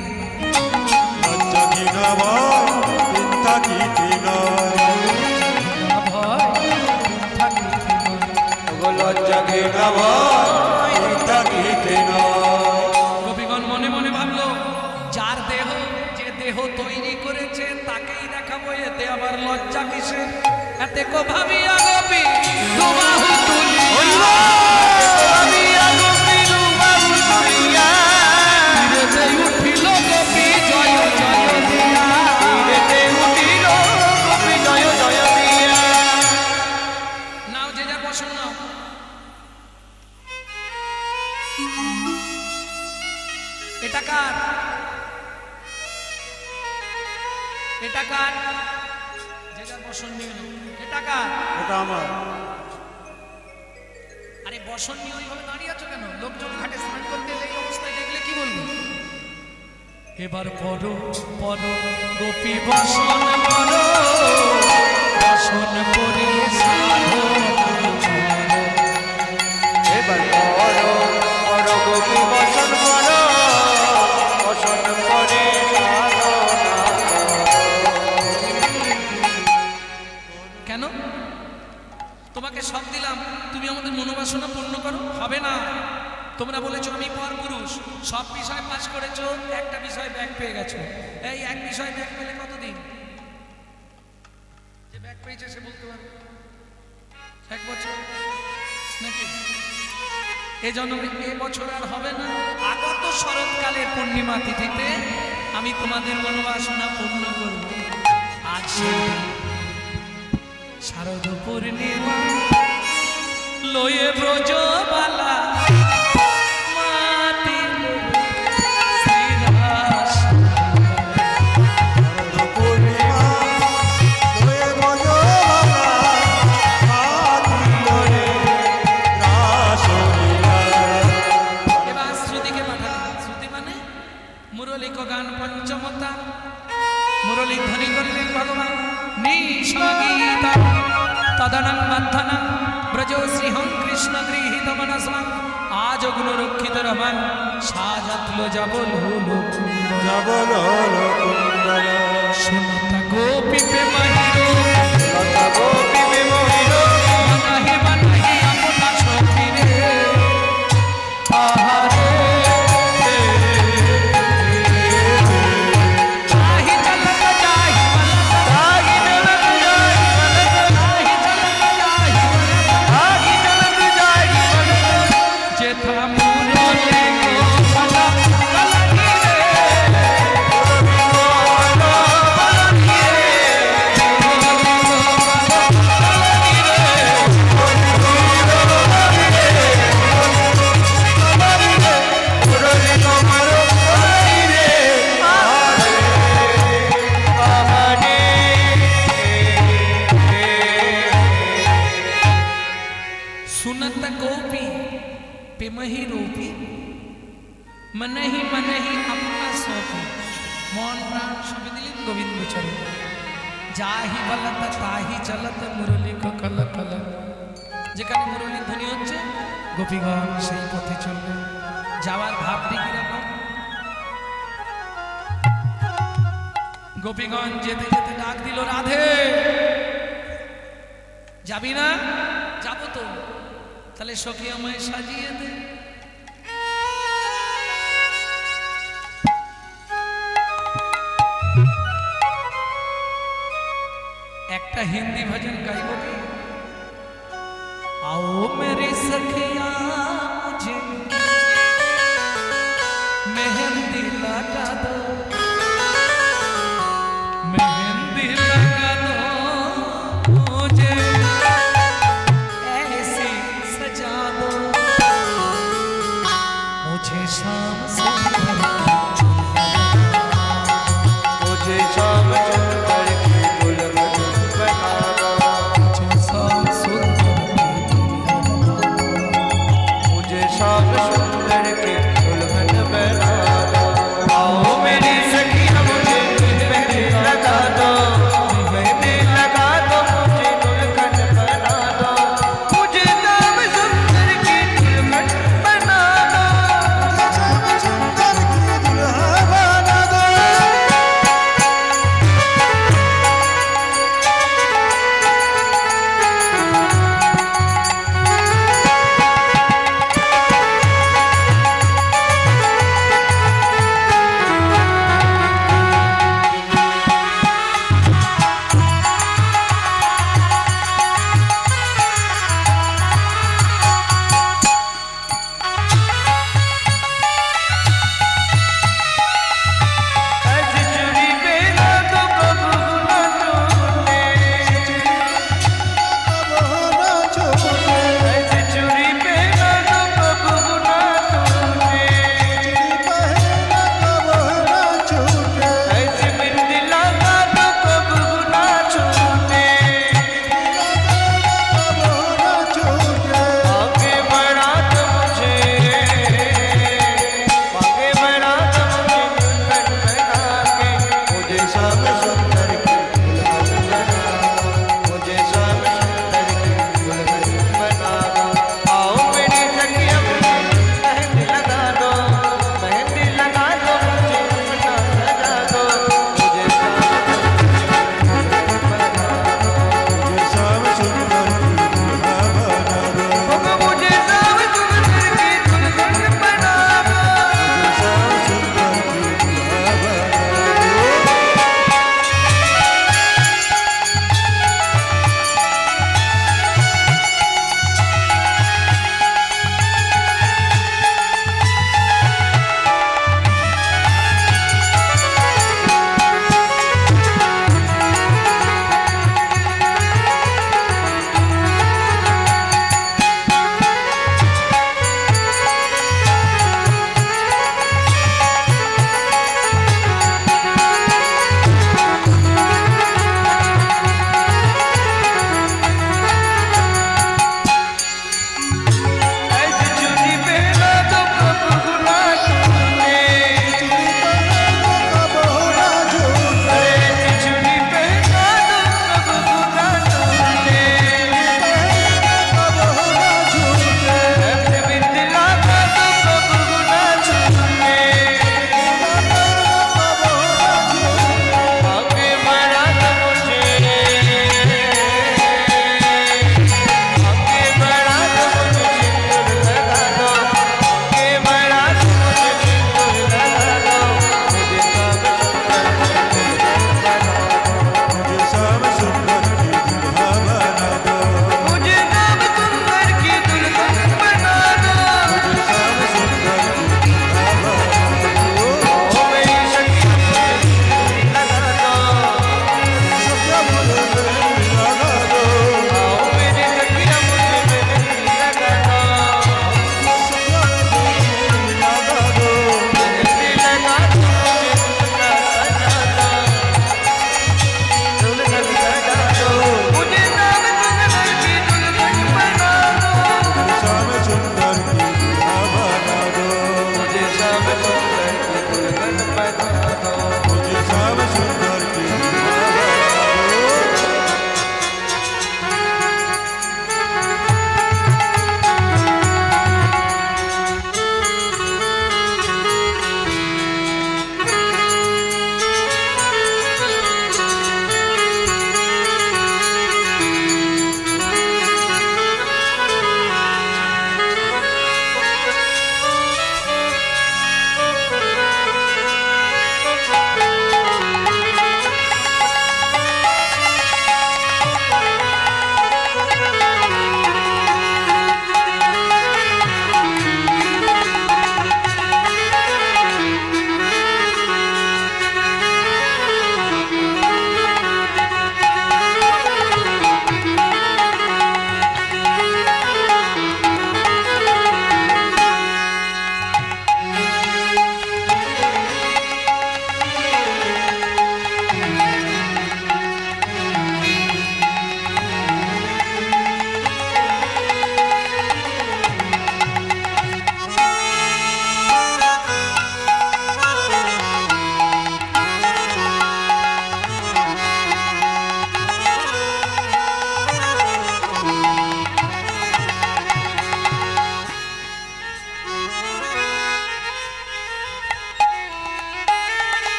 লজ্জা ঘৃণা ভয় 3 থাকিতে নয়, লজ্জা ঘৃণা ভয় 3 থাকিতে নয়। গোপীগণ মনে মনে ভাবলো, যার দেহ, যে দেহ তৈরি করেছে তাকেই দেখাবো, এতে আবার লজ্জা কিসে? এতে কো ভাবিয়া গোপী দুবাহু তুলিয়া, ভাবিয়া গোপী দুবাহু তুলিয়া, তীরেতে উঠিল গোপী জয় জয় দিয়া, তীরেতে উঠিল গোপী জয় জয় দিয়া। নাও যে যা বসন নাও। এটা কার? এটা কার? যে যার বসন নিয়ে নাও। এটা কার? এটা আমার। আরে বসন নিয়ে ওইভাবে দাঁড়িয়ে আছো কেন? লোকজন ঘাটে স্নান করতে এলে এই অবস্থায় দেখলে কি বলবো? এবার পড়ো পড়ো গোপী বসন করো, বসন করে সাধো, এবার করো করো গোপী বসন করো, বসন করে সাধনা কেন? তোমাকে সব দিলাম, তুমি আমাদের মনোবাসনা পূর্ণ করো, হবে না। তোমরা বলেছো আমি পরপুরুষ, সব বিষয় পাস করেছো, একটা বিষয় ব্যাক পেয়ে গেছো। এই এক বিষয় ব্যাক পেলে কতদিন? যে ব্যাক পেয়েছে সে বলতে পারবে 1 বছর নাকি? এ জন্মে এ বছর আর হবে না। আগত শরৎকালের পূর্ণিমা তিথিতে আমি তোমাদের মনোবাসনা পূর্ণ করব। আজ সেই শারদ পূর্ণিমা লয়ে ব্রজবালা গান পঞ্চমতা মুরলী ধ্বনি করলেন ভগবান নিঃসঙ্গীতা তদনং বন্ধনং ব্রজ শ্রীহং কৃষ্ণ গৃহীত মনসা আজ গুণ রক্ষিত রমন সাজাতলো যাবল হলো যাবল হলো কুণ্ডল শুনতা গোপী প্রেমহিরো লতা গোপী বিমোহিরো বানাহি বানাহি আপনা সখীরে আহারে মুরলী मन ही अपना शौक मन प्राण सभी दिलिन गोविंद चरण जाहि बलत ताहि चलत मुरली को कल कल যেখানে মুরলী ধ্বনি হচ্ছে গোপীগণ সেই পথে চলবে যাওয়ার ভাবটি কি রকম গোপীগণ যেতে যেতে ডাক দিল রাধে যাবি না যাবো তো তাহলে সখী আমায় সাজিয়ে দে একটা হিন্দি ভজন গাইব কি आओ मेरी सखिया मुझे मेहंदी लगा दो मेहंदी लगा दो मुझे ऐसी सजा दो मुझे शाम सुंदर मुझे शाम सुंदर की दुल्हन बना दो मुझे शाम सुंदर शाम सुंदर के दुल्हन बना दो आओ मेरी सखिया मुझे मेहंदी लगा दो मेहंदी लगा दो मुझे दुल्हन बना दो मुझे शाम सुंदर की दुल्हन बना दो शाम सुंदर की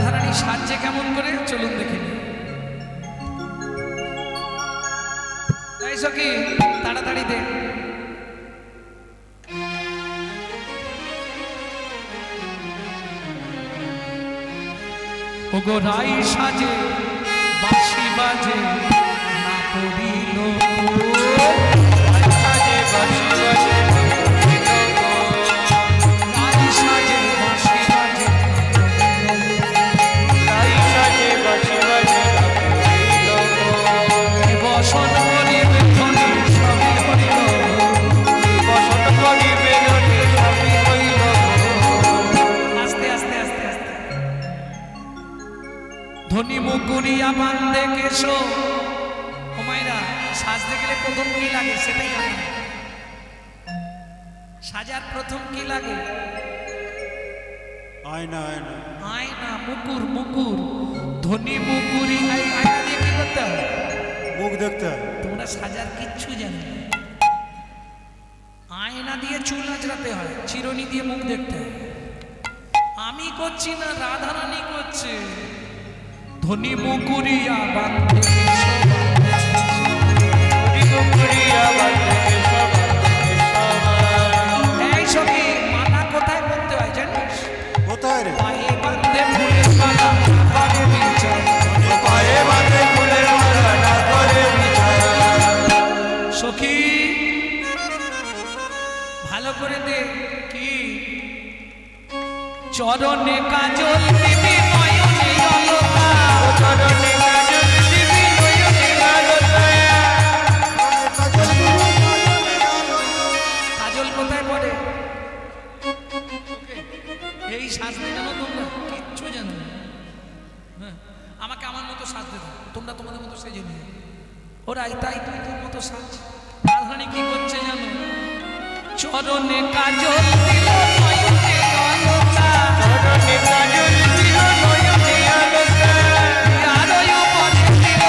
রাধারানী সাজছে কেমন করে চলুন দেখে নিই। এই সখী তাড়াতাড়ি দে। ওগো রাই সাজে বাঁশি বাজে না পড়িল সাজে বাঁশি বাজে রাই সাজে বাঁশি বাজে রাই সাজে বাঁশি বাজে বসন করিবে ধ্বনি সবই হইল বসন্ত করিবে ধ্বনি সবই হইল। আস্তে আস্তে আস্তে আস্তে ধ্বনি মুকুরিয়া বান্ধে কেশো। ও মাইরা সাজতে গেলে প্রথম কি লাগে সেটাই জানি না। সাজার প্রথম কি লাগে? আয়না আয়না আয়না মুকুর মুকুর ধ্বনি মুকুরি আয়না দিয়ে কি করতে হয়? মুখ দেখতে হয়। তোমরা সাজার কিচ্ছু জানো না। আয়না দিয়ে চুল আঁচড়াতে হয়, চিরুনি দিয়ে মুখ দেখতে হয়। আমি করছি না, রাধারানী করছে। ধ্বনি মুকুরিয়া বান্ধে কেশো, ধ্বনি মুকুরিয়া বান্ধে কেশো, এই সখী মালা কোথায় করতে হয় জানিস? কোথায় রে? পায়ে বান্ধে ফুলের মালা করে বিচার। পায়ে বাঁধে ফুলের মালা না করে বিচার। সখী ভালো করে দে। কি চরণে কাজল দিবি নয়নে অলকা। চরণে কাজল দিবি নয়নে অলকা। কাজল কোথায় পড়ে? এই সাজতে জানো তোমরা? কিচ্ছু জানো না। হ্যাঁ, আমাকে আমার মতো সাজতে দাও, তোমরা তোমাদের মতো সেজে নিও। ওরাই তাই তুই তোর মতো সাজ। রাধারানী কি করছে জানো? চরণে কাজল দিল নয়নে অলকা। চরণে কাজল দিল নয়নে অলকা। আরোই উপরে দিল,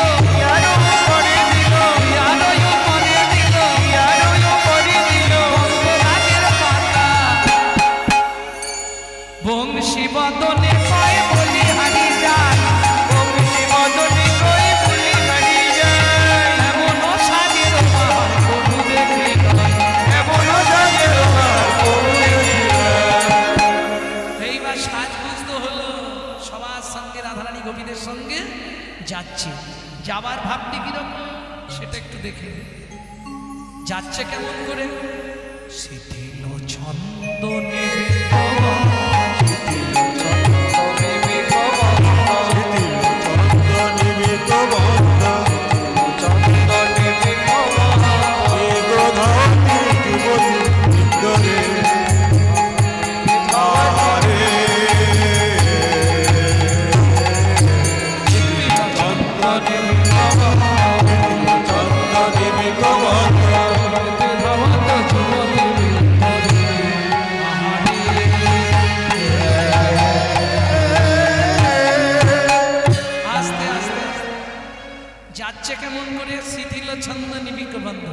আরো উপরে দিল, আরোই উপরে দিল, আরো উপরে দিল। রাগের পাতা বংশী বদনে কয় বলি হারি যায়। বংশী বদনে কই ফুলি হারিয়ে যায়। এমনও সাজের পাহাড় কবু দেখি নাই। এমনও সাজের পাহাড় কবু দেখি নাই। এইবার সাজ বুঝতে হলো সবার সঙ্গে রাধারানী গোপীদের সঙ্গে যাচ্ছে। যাবার ভাবটি কিরকম সেটা একটু দেখে নিন। যাচ্ছে কেমন করে? শিথিল ছন্দ নেবে আস্তে আস্তে যাচ্ছে কেমন করে? শিথিল ছন্দ নিবিক বন্ধ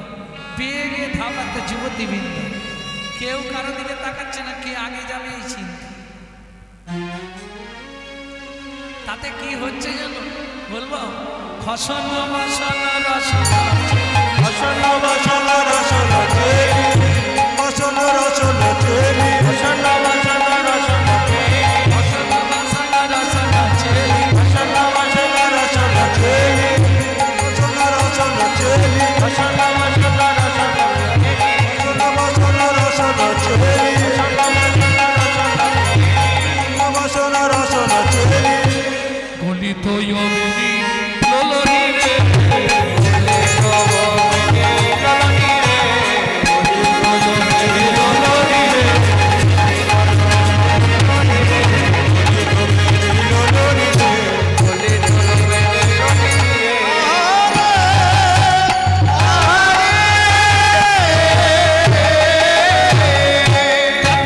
বেগে ধাবাতে যুবতী বৃন্দ। কেউ কারো দিকে তাকাচ্ছে না, কে আগে যাবে এই চিন্তা। তাতে কি হচ্ছে জানো? বলবো ফসল মশল রসনা বসন বসন রসন চেরি, বসন রসন চেরি, বসন বসন রসন চেরি, ফসল মশল রসনা চেরি বসন বসন রসন চেরি, বসন রসন চেরি, বসন বসন রসন চেরি, বসন রসন চেরি, বসন রসন চেরি। গলিত অগ্নি লোলনি রে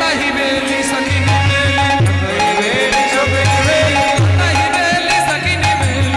তাহিবেলি সখিনী মেলি, তাহিবেলি সখিনী মেলি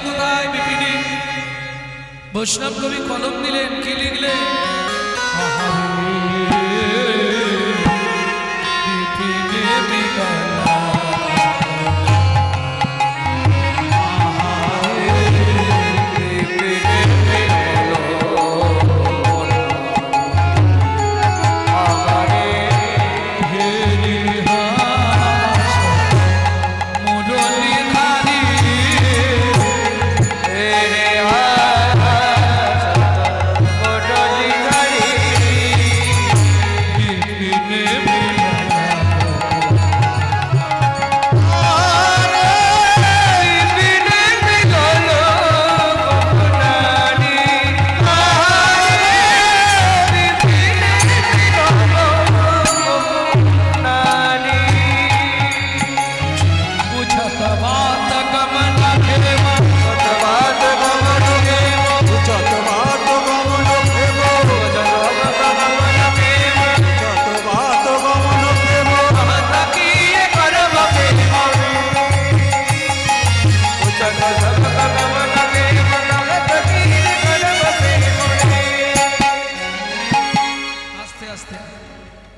কোথায় বিপিনে? বৈষ্ণব কবি কলম দিলেন, কি লিখলেন? বিপিনে বিকালা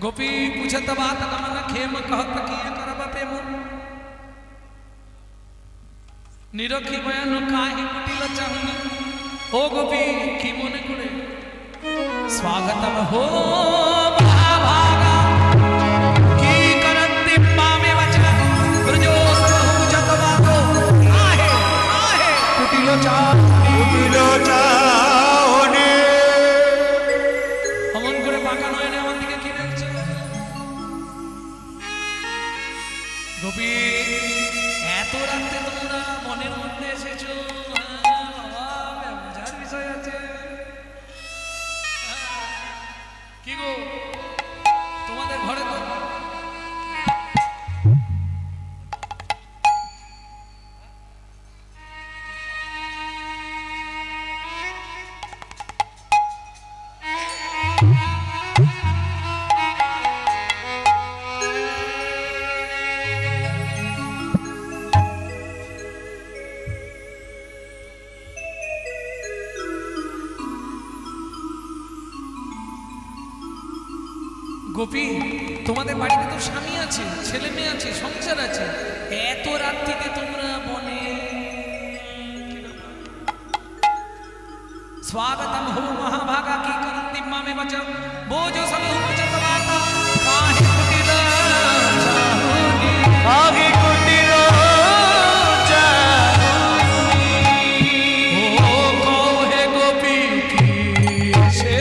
गोपी पूछत बात गमन खेम कहत किए करब प्रेम निरखी बयान काहे कुटिल चाहुनी ओ गोपी की मने करे स्वागतम हो महाभागा की करंति पामे वचन ब्रजोस्त पूछत बातो आहे आहे कुटिल चाहुनी हमन करे बाका नय ने हमन दिके की দেখছো গোপী এত রাতে তোমরা মনের মধ্যে এসেছো মজার বিষয় আছে কি গো তোমাদের ঘরে তো গোপী তোমাদের বাড়িতে তো স্বামী আছে ছেলে মেয়ে আছে সংসার আছে এত রাত্রিতে তোমরা বনে स्वागतम हो महाभागा की करंति मामे बचम बोझो सब उपजत बाता काहे कुटिल चाहुनी आगे कुटिल चाहुनी ओ कहे गोपी की से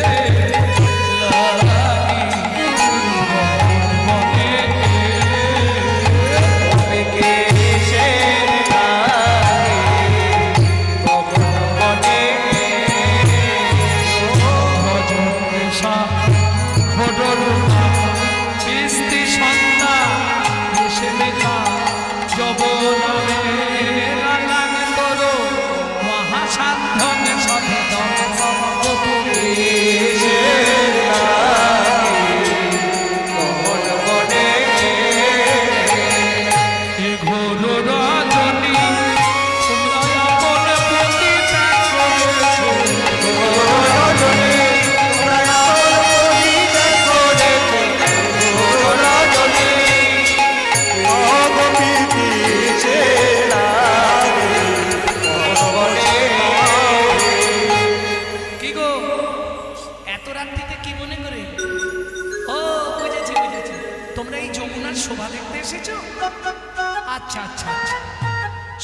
अच्छा अच्छा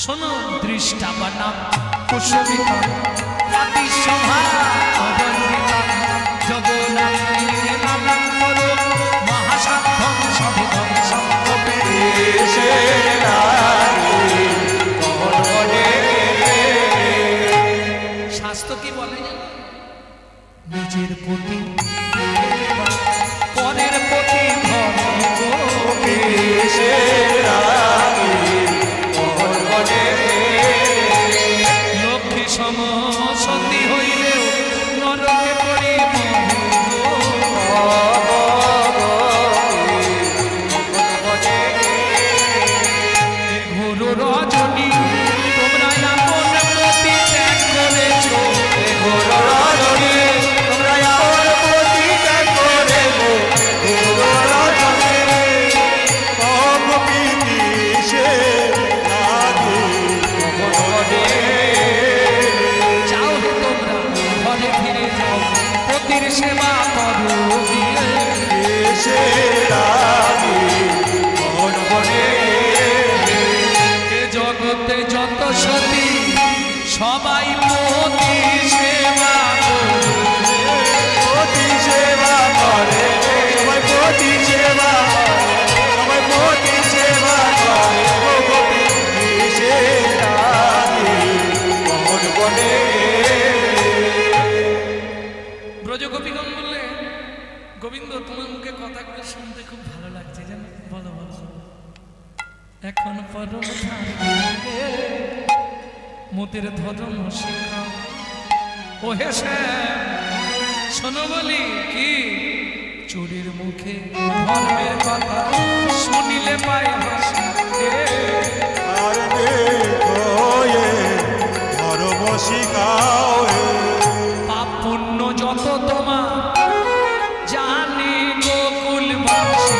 सुनो दृष्टा बना कुसुमिता अति शोभा अवंतिता जगोना नामं करो महासाधन साधन संकल्पे शास्त्र की बोले निजेर प्रति परेर प्रति लक्ष्मी सम सती हईले नरके पड़ी घोर रजनी तोमरा সেবা করো গিয়ে এসে লাগি মন বনে এ জগতে যত সতী সবাই পতি সেবা করে পতি সেবা করে সবাই পতি সেবা করে সবাই পতি সেবা করে ও গোপী এসে লাগি মন বনে ব্রজগোপীগণ বললে গোবিন্দ তোমার মুখে কথাগুলো শুনতে খুব ভালো লাগছে জানো বলো বলো এখন পরম ধারে মোদের ধর্ম শিখা ও হেসে শোনো বলি কি চুরির মুখে ধর্মের কথা শুনিলে পায় হাসি আর দেখো এ ধর্ম শিখাও পাপ পুণ্য যত তোমার জানি গোকুলবাসী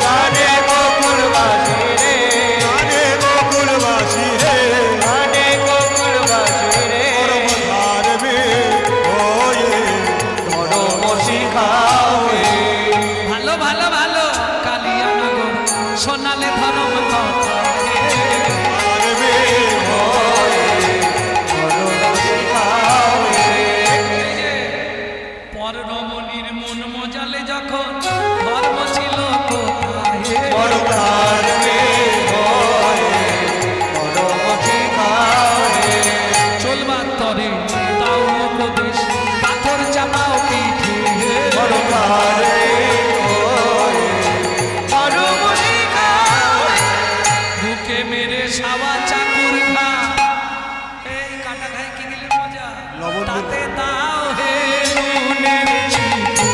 জানে গোকুলবাসী রে, জানে গোকুলবাসী হে জানে গোকুলবাসী রে, ধর্মে হয়ে ধর্ম শিখাও রে। ভালো ভালো ভালো কালিয়ানগর শোনালে ধর্ম কথা ধর্মে ধর্ম শিখাও রে। এই যে পররমণীর মন মজালে যখন ধর্ম ছিল কোথায় বড় ধর্মে হয়, ধর্ম শিখাও রে। চলবার তরে তাও উপদেশ পাথর চাপাও পিঠে বড় ধর্মে হয়, ধর্ম শিখাও রে। বুকে মেরে সাবা চাকুর খা এই কাটা খাই কি দিলে মজা লবণ তাতে দাও হে নুনের ছিটে।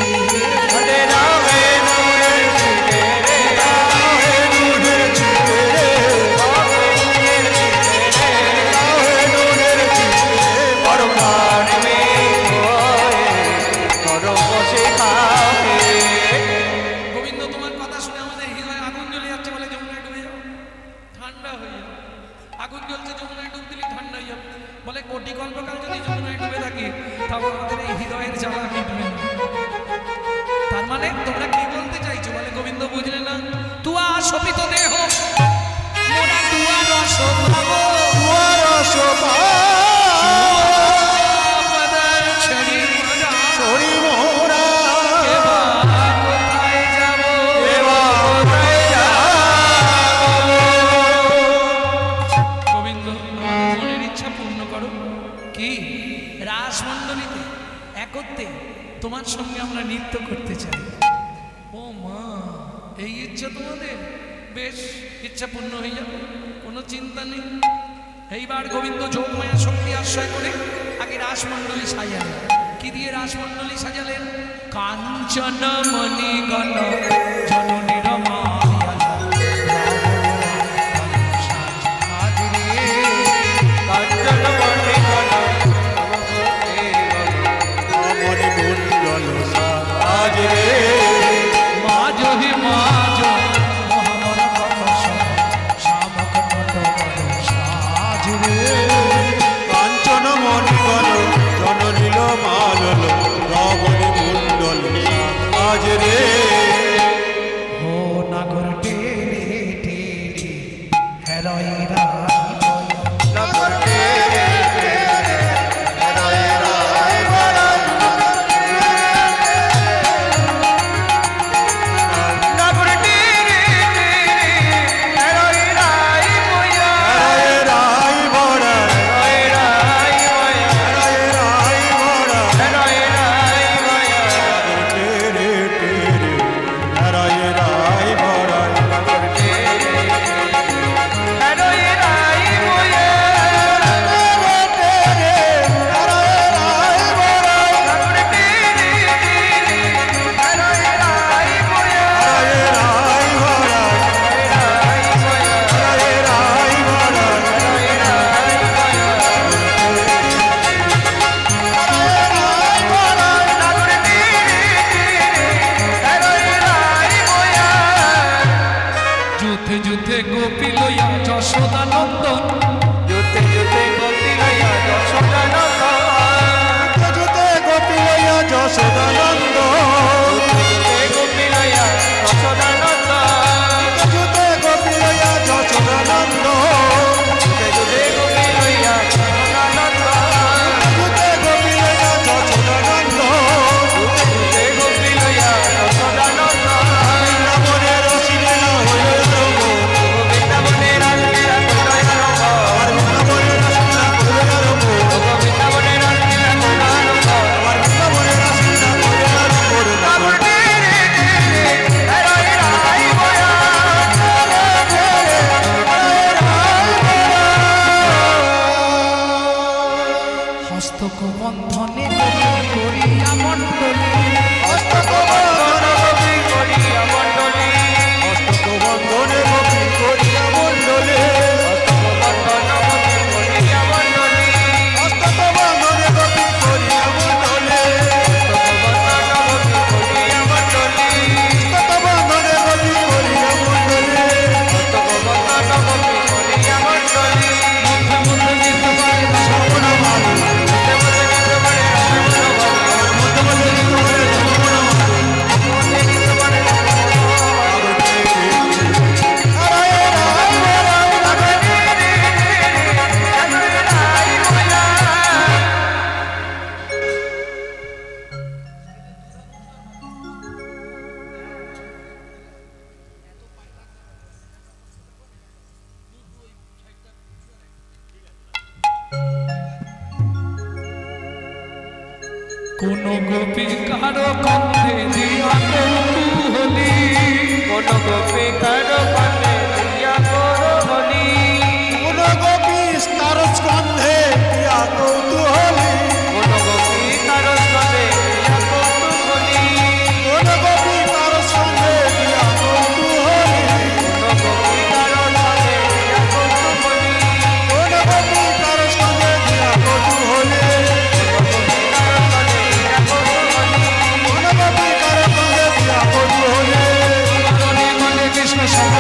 হরে রামে নূরে ছিটে রে, হে নুনের ছিটে রে রামে নূরে ছিটে রে। হে নুনের ছিটে বড় ধর্মে হয়, ধর্ম শিখাও রে। গোবিন্দ তোমার কথা শুনে আমাদের হৃদয়ে আগুন জ্বলে যাচ্ছে বলে যমুনায় ডুবে যাও ঠান্ডা হয়ে যাবে আগুন জ্বলছে যমুনায় ডুব দিলে ঠান্ডা হয়ে যাবে বলে কোটি কল্পকাল যদি যমুনায় ডুবে থাকি তাও আমাদের এই হৃদয়ের জ্বালা মিটবে না তার মানে তোমরা কি বলতে চাইছো বলে গোবিন্দ বুঝলে না তুয়া শোভিত দেহ মোরা তুয়া রস ভাবো পদার ছড়ি মোরা ছড়ি মোরা এবার কোথায় যাবো গোবিন্দ আমার মনের ইচ্ছা পূর্ণ করো কি রাসমণ্ডলীতে একত্রে তোমার সঙ্গে আমরা নৃত্য করতে চাই ও মা এই ইচ্ছা তোমাদের বেশ ইচ্ছা পূর্ণ হয়ে যাবে কোনো চিন্তা নেই এইবার গোবিন্দ যোগমায়া শক্তি আশ্রয় করে আগে রাসমণ্ডলী সাজালেন কি দিয়ে রাসমণ্ডলী সাজালেন কাঞ্চন মণিগণ জননীর মায়া কাঞ্চন মণি গণ, মনি মন্ডল সাজ রে মাঝ হে মাঝ মহামর ককশ শামক নট সাজ রে কাঞ্চন মণিগণ জননীল মালল রমণী মন্ডল সাজ রে মস্তক বন্ধনে করিয়া মণ্ডলী মস্তক বন্ধনে গোপী করিয়া মণ্ডলী মস্তক বন্ধনে গোপী করিয়া মণ্ডলে মস্তক বন্ধন গোপী করিয়া মণ্ডলী মস্তক বন্ধনে গোপী করিয়া মণ্ডলে মস্তক বন্ধন গোপী করিয়া মণ্ডলী মস্তক বন্ধনে গোপী করিয়া মণ্ডলে মস্তক বন্ধন গোপী করিয়া মণ্ডলী কোন গোপী কারো কণ্ঠে দিয়া কৌতূহলী কোন গোপী কারো কণ্ঠে দিয়া কৌতূহলী কোন গোপী তার স্কন্ধে দিয়া কৌতূহলী কোন গোপী কারো কণ্ঠে দিয়া কৌতূহলী কোন গোপী তার স্কন্ধে দিয়া কৌতূহলী কোন গোপী কারো কণ্ঠে দিয়া কৌতূহলী কোন গোপী তার স্কন্ধে দিয়া কৌতূহলী কোন গোপী তার স্কন্ধে দিয়া কৌতূহলী কৃষ্ণ সর্ব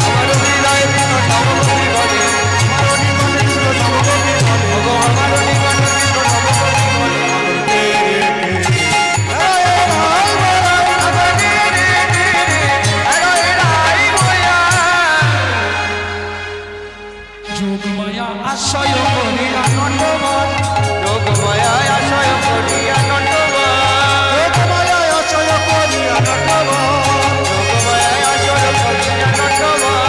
আমার হৃদয় কৃষ্ণ সর্বভূমি বলে আমার নিকটে কৃষ্ণ সর্বভূমি বলে ওগো আমার নিকট কৃষ্ণ সর্বভূমি বলে যোগমায়া আশ্রয় করি আনন্দময় যোগমায়া আশ্রয় করিয়া নন্দময় যোগমায়া আশ্রয় করিয়া নটবর যোগমায়া আশ্রয় করিয়া নন্দময়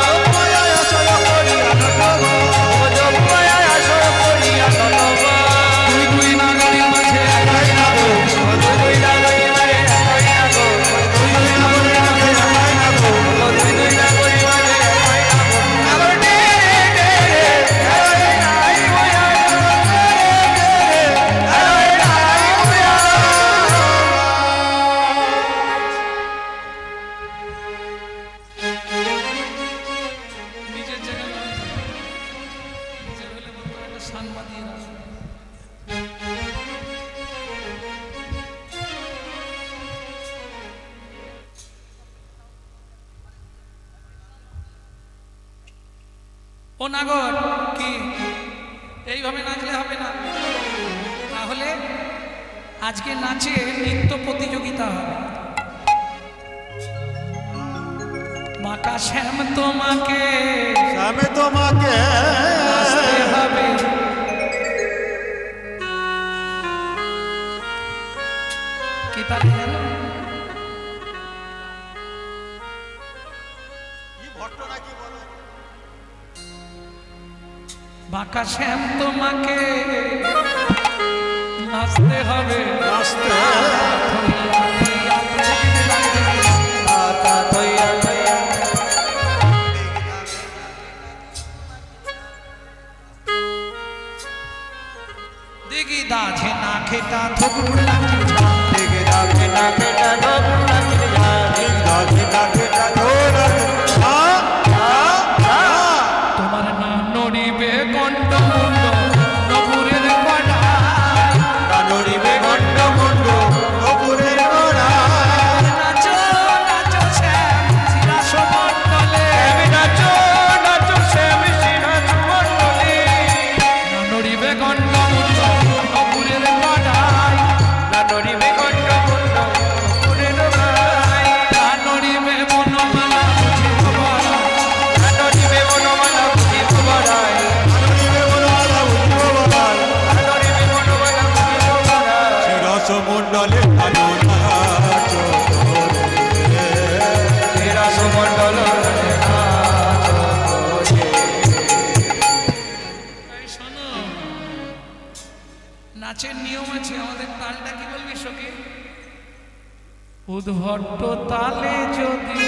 যোগমায়া আশ্রয় করিয়া নটবর ও যোগমায়া আশ্রয় করিয়া নন্দময় দুই দুই নাগরীর মাঝে একাই না গো ও দুই নাগরী মারে একাই না গো দুই নাগরী মাঝে একাই না গো ও দুই নাগরী মারে একাই না গো আগর ডে ডে একাই নাই বয়া একাই নাই বয়া নিজের জায়গায় নিজের হলে বলতো একটা সাংবাদ দিয়ে রাখো। ও নাগর কি এইভাবে নাচলে হবে না, তাহলে আজকে নাচে নৃত্য প্রতিযোগিতা হবে। বাঁকা শ্যাম তোমাকে আমি তোমাকে নাচতে হবে। কি তাহলে জানো? কি ভট্ট নাকি বলো বাঁকা শ্যাম তোমাকে নাচতে হবে। নাচতে আতা থইয়া থইয়া দেখি দাঝে না খেটা ধুকুর লাগছে দেখে রাখে না কেটা গবু লাগিল যায় দাদি ডাকে ডাকে তোমার না নড়িবে কণ্ঠ মুন্ড নপুরের কড়াই নড়িবে গণ্ড মুন্ড গোপুরের গোড়া নাচো নাচো শ্যাম শিরাস মণ্ডলে আমি নাচো নাচো শ্যামি সিরাজ মণ্ডলী না নড়িবে কণ্ঠ মুন্ড নপুরের কড়াই না নড়িবে গণ্ড মুন্ড পুরের গাই না নড়িবে বনমালা বুঝিব বড় না নড়িবে বনমালা বুঝিব বড়াই আনন্দিবে বনমালা উঠিব বলাই না নড়িবে বনমালা বুঝিব বড়াই শিরস মণ্ডলে আলো নাচ শিরাজ মণ্ডল এই শোনো, নাচের নিয়ম আছে, আমাদের তালটা কি বলবি সখী? উদ্ভট্ট তালে যদি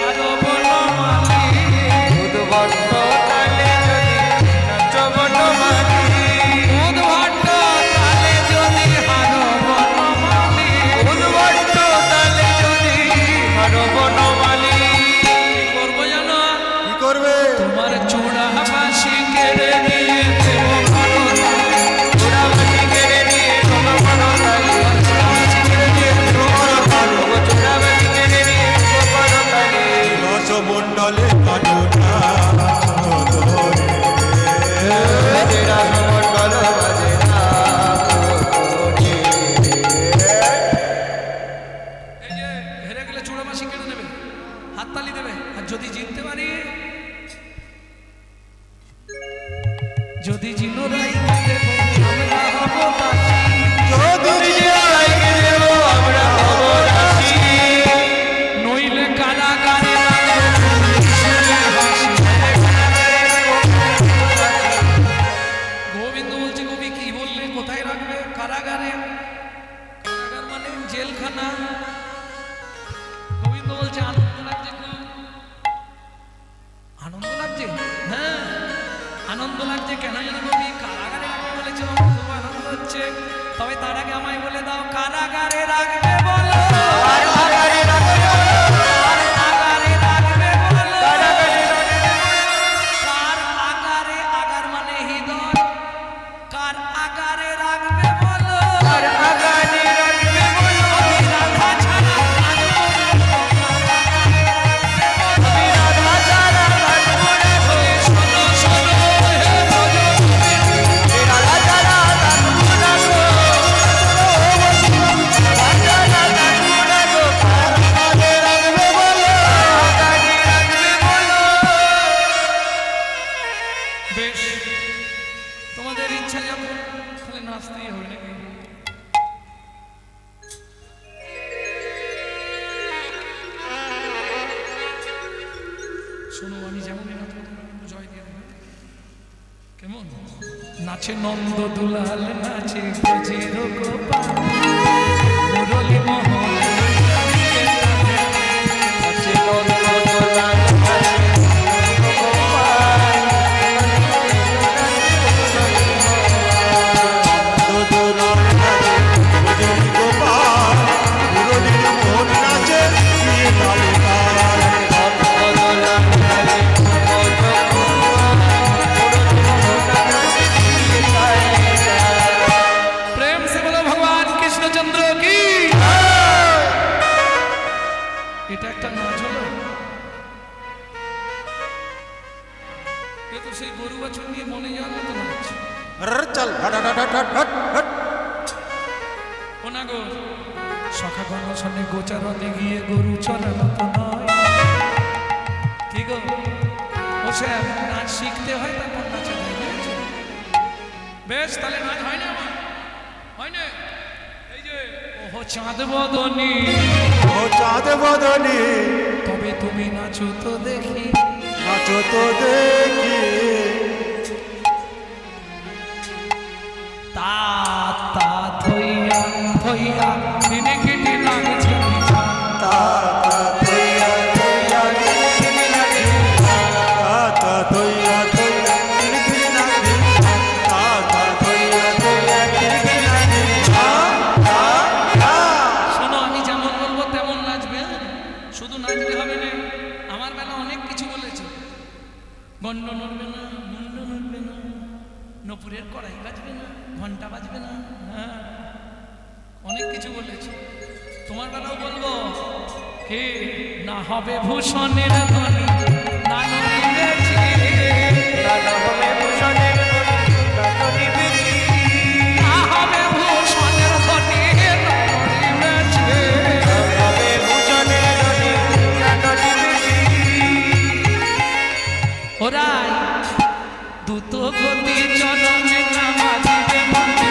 আরো বনমালী উদ্ভট্ট তালে যদি নাচ বনমালী উদ্ভট্ট চিনো রাইকে দেবো আমরা হব দাসী যদি আমরা হব দাসী নইলে কারাগারে রাখবে হাসি। গোবিন্দ বলছে কবি কি বললে কোথায় রাখবে কারাগারে কারাগার মানে জেলখানা গোবিন্দ বলছে আনন্দ লাগছে খুব আনন্দ লাগছে হ্যাঁ আনন্দ লাগছে কেন যেন কবি কারাগারে রাখবে বলেছে আমার খুব আনন্দ হচ্ছে তবে তার আগে আমায় বলে দাও কারাগারে রাখবে বলো কারাগারে রাখবে কারাগারে রাখবে বলো কারাগারে রাখবে কার আগারে আগার মানে হৃদয় কার আগারে রাখবে বলো আর আগানে রাখবে বলো আমি রাধা ছাড়া থাকবো না। আমি রাধা ছাড়া থাকবো না গো। শোনো শোনো হে ভজনী আমি রাধা ছাড়া থাকবো না গো। রাধা ছাড়া থাকবো না গো। আগে রাখবে বলে আগানে রাখবে বলো বেশ তোমাদের ইচ্ছা যেমন তাহলে নাচতেই হবে নাকি শোনো আমি যেমনই নাচবো তোমরা কিন্তু জয় দিয়ে দেবে কেমন নাচে নন্দ দুলাল নাচে ব্রজের গোপাল মুরলী মোহন আছে নন্দ দোলাল আছে গোপাল দোদোলাল নাচে ভজন গোপাল মুরলীর মোহন নাচে দিয়ে তালে তাল নন্দ দোলাল আছে ভজন গোপাল মুরলী মোহন নাচে দিয়ে তালে তাল। प्रेम से बोलो भगवान कृष्णचंद्र की এটা একটা নাচ হলো এ তো সেই গরু বাছুর নিয়ে মনে যাওয়ার মতো নাচ চল hot hot hot hot hot ও না গো সখা গণসনে গোচারণে গিয়ে গরু চড়ানো তো নয় কি গো ও সে নাচ শিখতে হয় তারপর নাচা যায় বুঝেছো? বেশ তাহলে নাচ হয় না আমার হয় না এই যে ওহো চাঁদ বদনী ও চাঁদ বদনে তবে তুমি নাচো তো দেখি নাচো তো দেখি তা তা থইয়া থইয়া দিনে কেটে লাগছে তা তা থইয়া থইয়া তুমি লাগে তা তা থইয়া থইয়া কিরকির নাচে তা তা থইয়া থইয়া কিরকির নাচে তা তা তা শোনো আমি যেমন বলবো তেমন নাচবে হ্যাঁ? শুধু নাচলে হবে না আমার বেলা অনেক কিছু বলেছে গন্ড নড়বে না মুন্ড নড়বে না নপুরের কড়াই বাজবে না ঘন্টা বাজবে না হ্যাঁ অনেক কিছু বলেছে তোমার বেলাও বলবো কে না হবে ভূষণের ধ্বনি না নড়িবে চিড়ে, রাধা হবে ভূষণের ধ্বনি রাধা নিবেছি না হবে ভূষণের ধ্বনি না নড়িবে চিড়ে। হবে ভূষণের ধ্বনি রাধা নিবেছি ওরাই দ্রুত গতি চরণে নামা দিবে মনে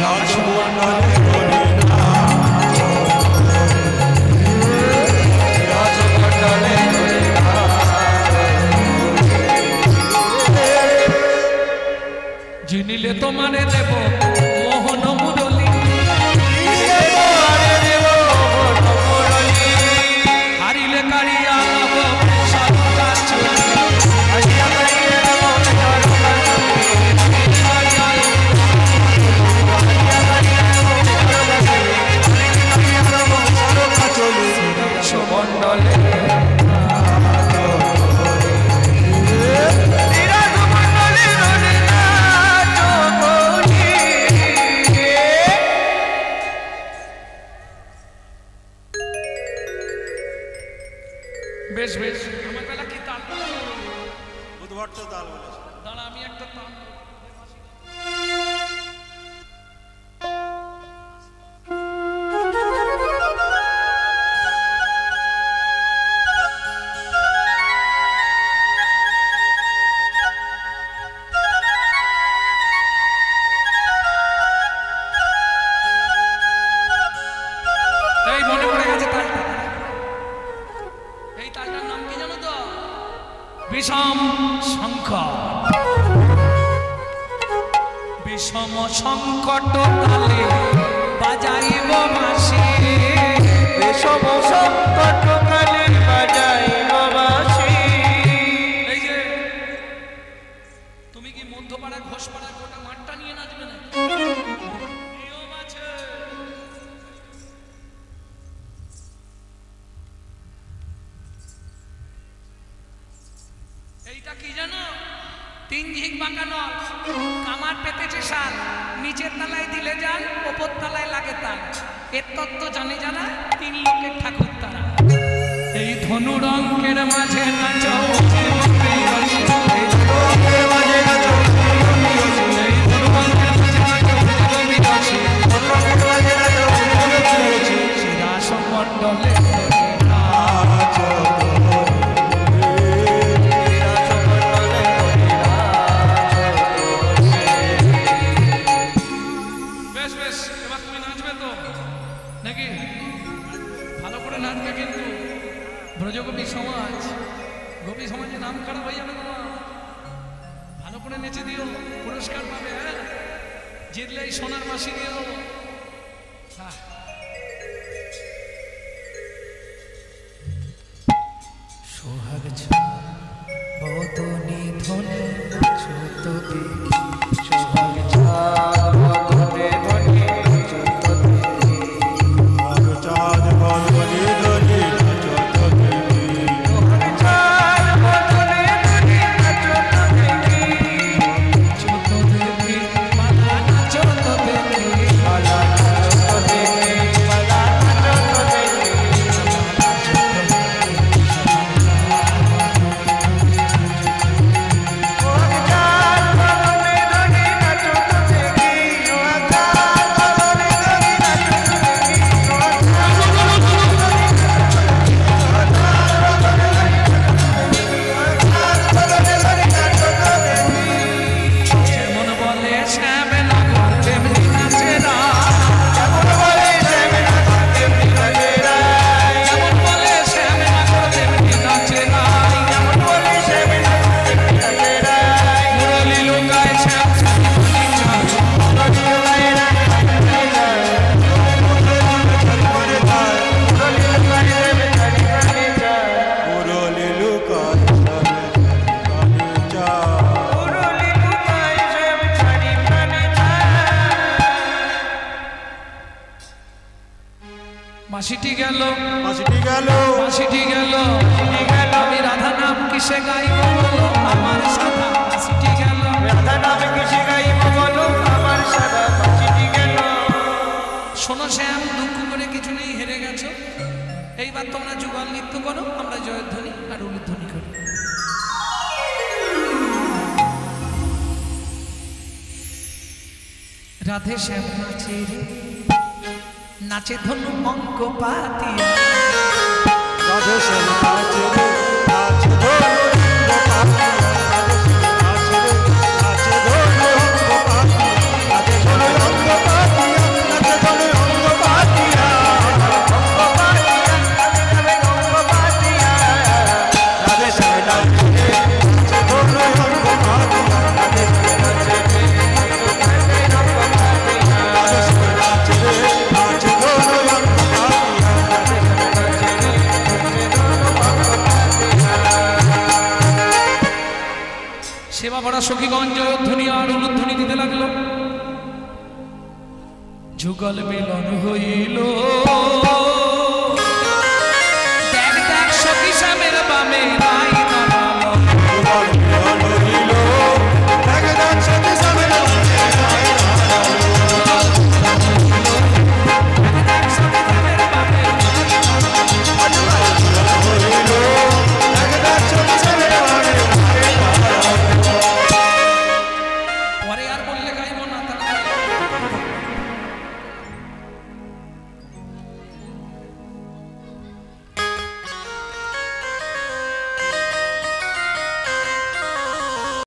রাজমণ্ডলে বলে না রাজমণ্ডলে জিনিলে তোমারে দেব মোহন মুরলী হারিলে কাড়িয়া লব সরকা চুলি মন্ডলে বেশ বেশ আমার বেলা কি তাল উদ্ভট্ট তাল বলেছে দাঁড়া আমি একটা তাল বিষম সংকট বিষম সংকট কালে বাজাইব বাঁশি বিষম সংকট কালে বাজাইব বাঁশি। এই যে তুমি কি মধ্যপাড়া ঘোষপাড়া গোটা মাঠটা নিয়ে নাচবে না? নিয়ম আছে। এইটা কি জানো? তিন ঝিক বাঁকা নল, কামার পেতেছে সার, নিচের তলায় দিলে যান, ওপর তলায় লাগে তার। এর তত্ত্ব জানে যারা, তিন লোকের ঠাকুর তারা। এই ধনু রঙের মাঝে নাচো এই ধনু রঙের মাঝে নাচো শিরাস মণ্ডলে ব্রজগোপী সমাজ, গোপী সমাজে নাম খারাপ হয়ে যাবে না। ভালো করে নেচে দিও, পুরস্কার পাবে। হ্যাঁ, জিতলে এই সোনার মাসি দিয়ে দেবো। সোহাগ বদনে ধনে ছোট দেখি, সোহাগ বদনে ধনে ছোট দেখি, চাঁদ বদনে ধনে মাসিটি গেল, মাসিটি গেল, মাসিটি গেল, আমি রাধা নাম কিসে গাইব বলো আমার সাধা। মাসিটি গেল, রাধা নাম কিসে গাইব বলো আমার সাধা। মাসিটি গেল। শোনো শ্যাম, দুঃখ করে কিছু নেই, হেরে গেছো। এইবার তোমরা যুগল নৃত্য করো, আমরা জয়ধ্বনি আর উলুধ্বনি করি। রাধে শ্যাম নাচে রে, নাচে ধনু অঙ্ক পাতিয়া, রাধে শ্যাম নাচে রে, নাচে ধনু অঙ্গ পাতিয়া, নাচে ধনু অঙ্গ পাতিয়া, নাচে ধনু অঙ্গ পাতিয়া, নাচে ধনু অঙ্গ পাতিয়া, রাধে শ্যাম নাচে রে, নাচে ধনু অঙ্গ পাতিয়া, রাধে শ্যাম নাচে রে, সেবা বড়া সখীগঞ্জ জয়ধ্বনি আর উলুধ্বনি দিতে লাগলো। যুগল মিলন হইল